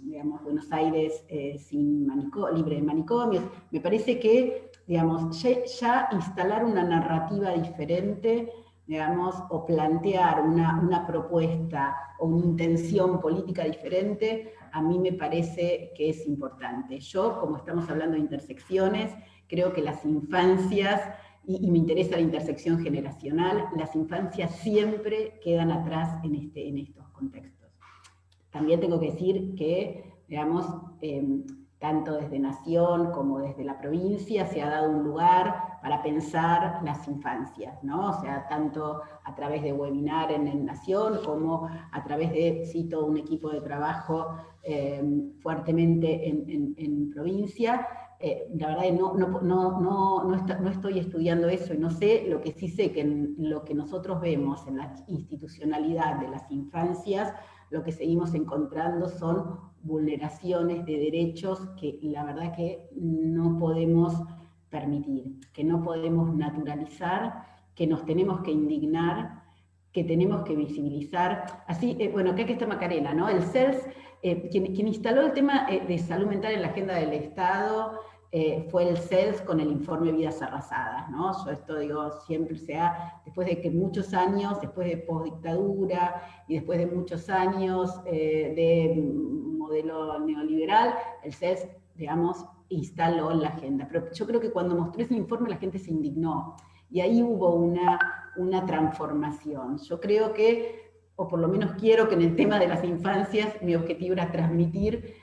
digamos, Buenos Aires libre de manicomios. Me parece que, digamos, ya instalar una narrativa diferente, digamos, o plantear una propuesta o una intención política diferente, a mí me parece que es importante. Yo, como estamos hablando de intersecciones, creo que las infancias, y me interesa la intersección generacional, las infancias siempre quedan atrás en estos contextos. También tengo que decir que, digamos, tanto desde Nación como desde la provincia se ha dado un lugar para pensar las infancias, ¿no? O sea, tanto a través de webinar en Nación como a través de, sí, todo un equipo de trabajo fuertemente en provincia. La verdad es que no estoy estudiando eso y no sé. Lo que sí sé que en lo que nosotros vemos en la institucionalidad de las infancias, lo que seguimos encontrando son vulneraciones de derechos que la verdad que no podemos permitir, que no podemos naturalizar, que nos tenemos que indignar, que tenemos que visibilizar. Así, bueno, acá está Macarena, ¿no? El CELS, quien instaló el tema de salud mental en la agenda del Estado, fue el CELS con el informe Vidas Arrasadas, ¿no? Yo esto digo, siempre después de que muchos años, después de postdictadura y después de muchos años de modelo neoliberal, el CELS, digamos, instaló la agenda. Pero yo creo que cuando mostró ese informe la gente se indignó, y ahí hubo una transformación. Yo creo que, o por lo menos quiero que en el tema de las infancias, mi objetivo era transmitir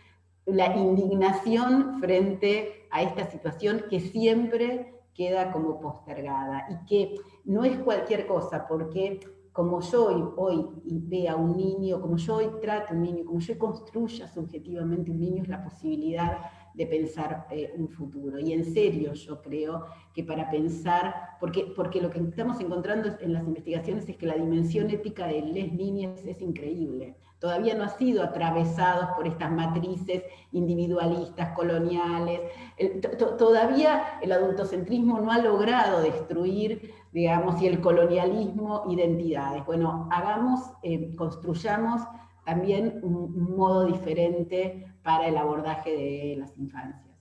la indignación frente a esta situación que siempre queda como postergada, y que no es cualquier cosa, porque como yo hoy vea a un niño, como yo hoy trate a un niño, como yo construya subjetivamente un niño, es la posibilidad de pensar un futuro. Y en serio yo creo que para pensar, porque lo que estamos encontrando en las investigaciones es que la dimensión ética de les niñas es increíble. Todavía no ha sido atravesados por estas matrices individualistas, coloniales. Todavía el adultocentrismo no ha logrado destruir, digamos, y el colonialismo identidades. Bueno, construyamos también un modo diferente para el abordaje de las infancias.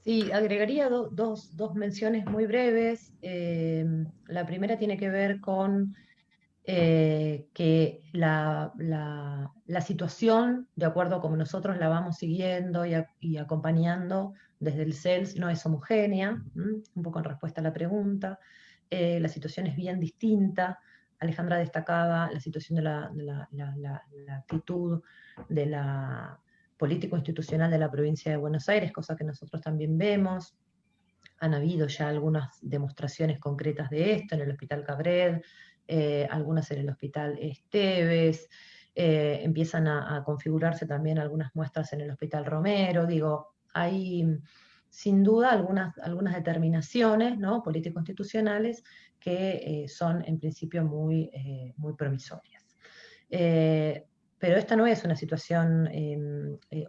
Sí, agregaría dos menciones muy breves. La primera tiene que ver con que la situación, de acuerdo a como nosotros la vamos siguiendo y acompañando desde el CELS, no es homogénea, un poco en respuesta a la pregunta. La situación es bien distinta. Alejandra destacaba la situación de la actitud de la político-institucional de la provincia de Buenos Aires, cosa que nosotros también vemos. Han habido ya algunas demostraciones concretas de esto en el Hospital Cabred, algunas en el Hospital Esteves, empiezan a configurarse también algunas muestras en el Hospital Romero. Digo, hay sin duda algunas determinaciones, ¿no?, político-institucionales que son en principio muy promisorias. Pero esta no es una situación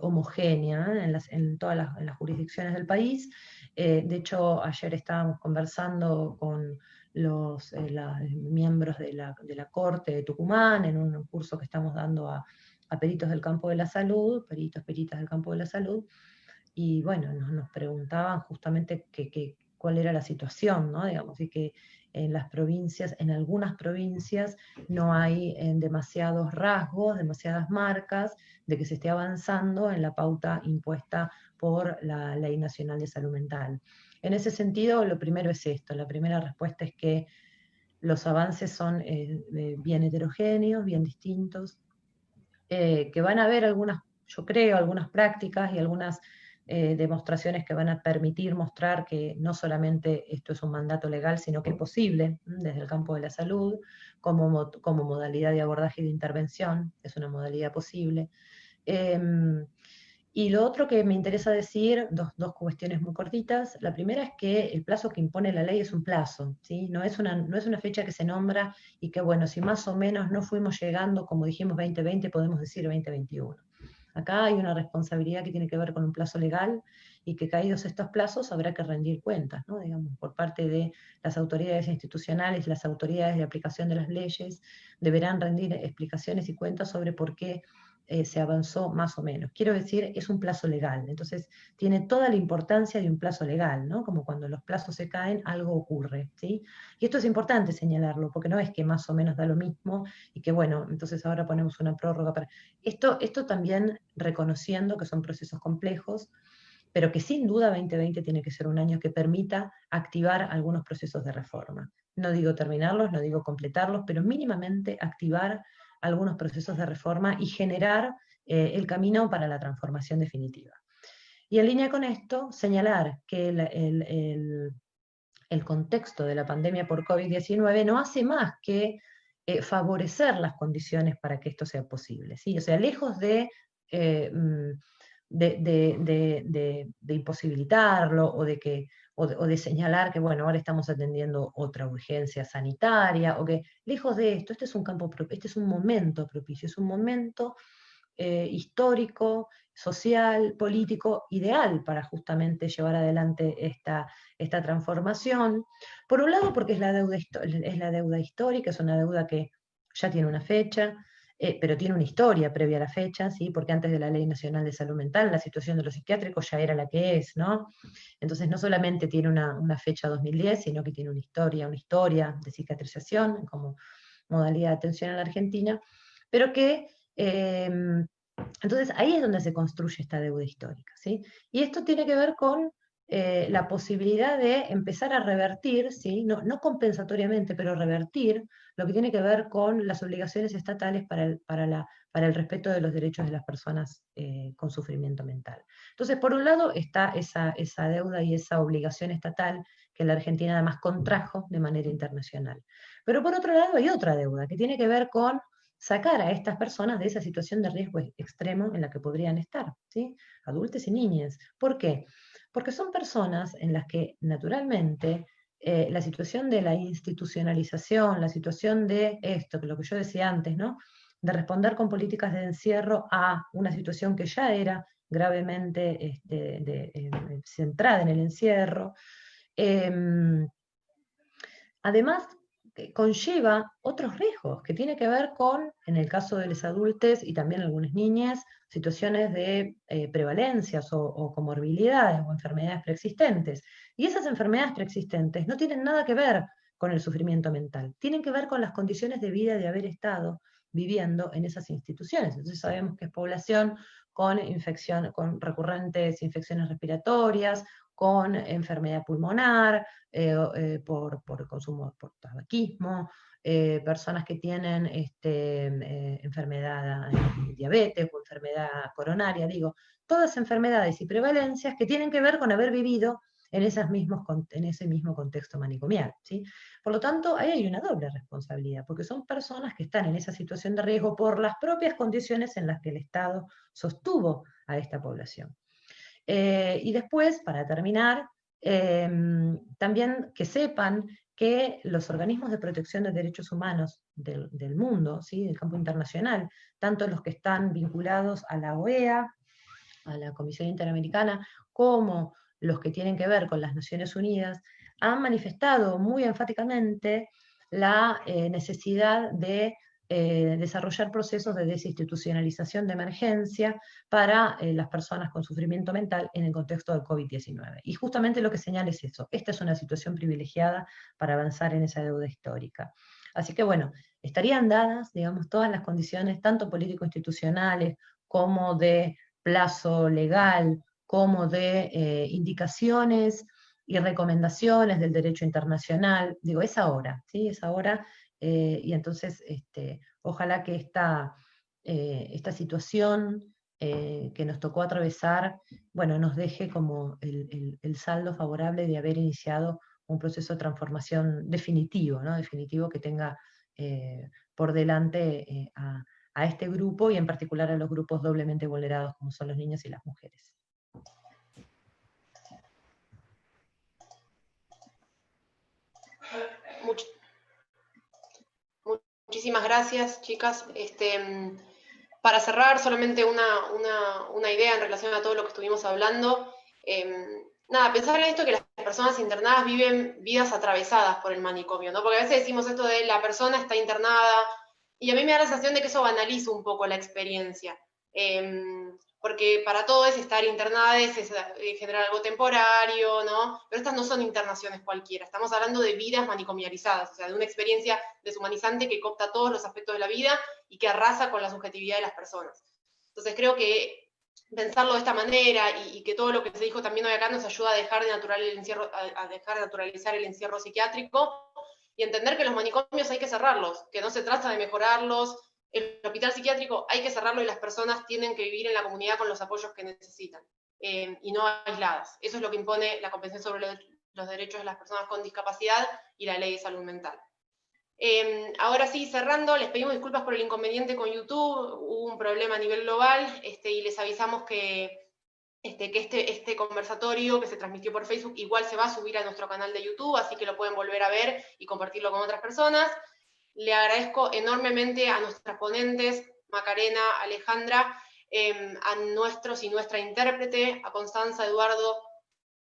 homogénea en todas las jurisdicciones del país. De hecho, ayer estábamos conversando con los miembros de la Corte de Tucumán en un curso que estamos dando a peritos del campo de la salud, peritas del campo de la salud, y bueno, nos preguntaban justamente cuál era la situación, ¿no? Digamos, y que en las provincias, en algunas provincias, no hay demasiados rasgos, demasiadas marcas de que se esté avanzando en la pauta impuesta por la Ley Nacional de Salud Mental. En ese sentido, lo primero es esto, la primera respuesta es que los avances son bien heterogéneos, bien distintos, que van a haber algunas, yo creo, algunas prácticas y algunas demostraciones que van a permitir mostrar que no solamente esto es un mandato legal, sino que es posible desde el campo de la salud, como modalidad de abordaje y de intervención, es una modalidad posible. Y lo otro que me interesa decir, dos cuestiones muy cortitas. La primera es que el plazo que impone la ley es un plazo, ¿sí? No es una fecha que se nombra y que, bueno, si más o menos no fuimos llegando, como dijimos 2020, podemos decir 2021. Acá hay una responsabilidad que tiene que ver con un plazo legal y que caídos estos plazos habrá que rendir cuentas, ¿no? Digamos, por parte de las autoridades institucionales, las autoridades de aplicación de las leyes, deberán rendir explicaciones y cuentas sobre por qué se avanzó más o menos. Quiero decir, es un plazo legal, entonces tiene toda la importancia de un plazo legal, ¿no? Como cuando los plazos se caen, algo ocurre, ¿sí? Y esto es importante señalarlo, porque no es que más o menos da lo mismo y que, bueno, entonces ahora ponemos una prórroga para... Esto también reconociendo que son procesos complejos, pero que sin duda 2020 tiene que ser un año que permita activar algunos procesos de reforma. No digo terminarlos, no digo completarlos, pero mínimamente activar algunos procesos de reforma y generar el camino para la transformación definitiva. Y en línea con esto, señalar que el contexto de la pandemia por COVID-19 no hace más que favorecer las condiciones para que esto sea posible, ¿sí? O sea, lejos de imposibilitarlo o de señalar que, bueno, ahora estamos atendiendo otra urgencia sanitaria, o que lejos de esto, este es un campo propio, este es un momento propicio, es un momento histórico, social, político, ideal para justamente llevar adelante esta transformación. Por un lado, porque es la deuda histórica, es una deuda que ya tiene una fecha, pero tiene una historia previa a la fecha, ¿sí? Porque antes de la Ley Nacional de Salud Mental, la situación de los psiquiátricos ya era la que es, ¿no? Entonces no solamente tiene una fecha 2010, sino que tiene una historia de cicatrización como modalidad de atención en la Argentina, pero que entonces ahí es donde se construye esta deuda histórica, ¿sí? Y esto tiene que ver con la posibilidad de empezar a revertir, ¿sí? No compensatoriamente, pero revertir lo que tiene que ver con las obligaciones estatales para el respeto de los derechos de las personas con sufrimiento mental. Entonces, por un lado está esa deuda y esa obligación estatal que la Argentina además contrajo de manera internacional. Pero por otro lado hay otra deuda que tiene que ver con sacar a estas personas de esa situación de riesgo extremo en la que podrían estar, ¿sí? Adultos y niñas. ¿Por qué? Porque son personas en las que naturalmente la situación de la institucionalización, la situación de esto, que lo que yo decía antes, ¿no? De responder con políticas de encierro a una situación que ya era gravemente centrada en el encierro. Además, conlleva otros riesgos que tiene que ver con, en el caso de los adultos y también algunas niñas, situaciones de prevalencias o comorbilidades o enfermedades preexistentes. Y esas enfermedades preexistentes no tienen nada que ver con el sufrimiento mental, tienen que ver con las condiciones de vida de haber estado viviendo en esas instituciones. Entonces sabemos que es población con infección, con recurrentes infecciones respiratorias, con enfermedad pulmonar, por consumo, por tabaquismo, personas que tienen enfermedad diabetes o enfermedad coronaria, digo, todas enfermedades y prevalencias que tienen que ver con haber vivido en ese mismo contexto manicomial, ¿sí? Por lo tanto, ahí hay una doble responsabilidad, porque son personas que están en esa situación de riesgo por las propias condiciones en las que el Estado sostuvo a esta población. Y después, para terminar, también que sepan que los organismos de protección de derechos humanos del mundo, ¿sí? Del campo internacional, tanto los que están vinculados a la OEA, a la Comisión Interamericana, como los que tienen que ver con las Naciones Unidas, han manifestado muy enfáticamente la necesidad de desarrollar procesos de desinstitucionalización de emergencia para las personas con sufrimiento mental en el contexto del COVID-19. Y justamente lo que señala es eso, esta es una situación privilegiada para avanzar en esa deuda histórica. Así que bueno, estarían dadas, digamos, todas las condiciones, tanto político-institucionales como de plazo legal, como de indicaciones y recomendaciones del derecho internacional. Digo, es ahora, ¿sí? Es ahora, y entonces ojalá que esta situación que nos tocó atravesar, bueno, nos deje como el saldo favorable de haber iniciado un proceso de transformación definitivo, ¿no? Definitivo que tenga por delante a este grupo y en particular a los grupos doblemente vulnerados como son los niños y las mujeres. Muchísimas gracias, chicas. Para cerrar, solamente una idea en relación a todo lo que estuvimos hablando. Nada, pensar en esto que las personas internadas viven vidas atravesadas por el manicomio, ¿no? Porque a veces decimos esto de la persona está internada, y a mí me da la sensación de que eso banaliza un poco la experiencia. Porque para todos estar internada es generar algo temporario, ¿no? Pero estas no son internaciones cualquiera, estamos hablando de vidas manicomializadas, o sea, de una experiencia deshumanizante que coopta todos los aspectos de la vida y que arrasa con la subjetividad de las personas. Entonces creo que pensarlo de esta manera y que todo lo que se dijo también hoy acá nos ayuda a dejar de naturalizar el encierro psiquiátrico y entender que los manicomios hay que cerrarlos, que no se trata de mejorarlos. El hospital psiquiátrico hay que cerrarlo y las personas tienen que vivir en la comunidad con los apoyos que necesitan y no aisladas. Eso es lo que impone la Convención sobre los Derechos de las Personas con Discapacidad y la Ley de Salud Mental. Ahora sí, cerrando, les pedimos disculpas por el inconveniente con YouTube, hubo un problema a nivel global y les avisamos que este conversatorio que se transmitió por Facebook igual se va a subir a nuestro canal de YouTube, así que lo pueden volver a ver y compartirlo con otras personas. Le agradezco enormemente a nuestras ponentes, Macarena, Alejandra, a nuestros y nuestra intérprete, a Constanza, Eduardo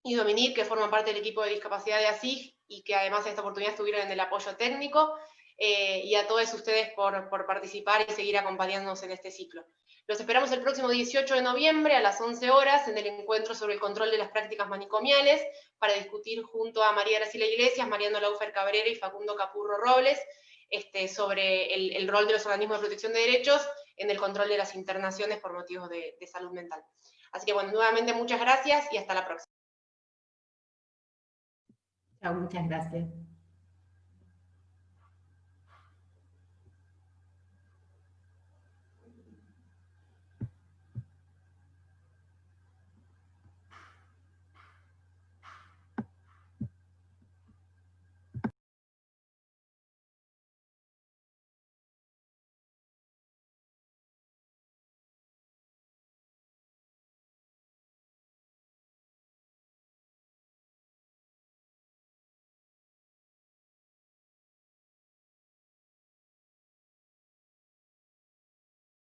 y Dominique, que forman parte del equipo de discapacidad de ASIG y que además en esta oportunidad estuvieron en el apoyo técnico, y a todos ustedes por participar y seguir acompañándonos en este ciclo. Los esperamos el próximo 18 de noviembre a las 11 horas en el encuentro sobre el control de las prácticas manicomiales para discutir junto a María Graciela Iglesias, Mariano Laufer Cabrera y Facundo Capurro Robles sobre el rol de los organismos de protección de derechos en el control de las internaciones por motivos de salud mental. Así que bueno, nuevamente muchas gracias y hasta la próxima. Chao, muchas gracias.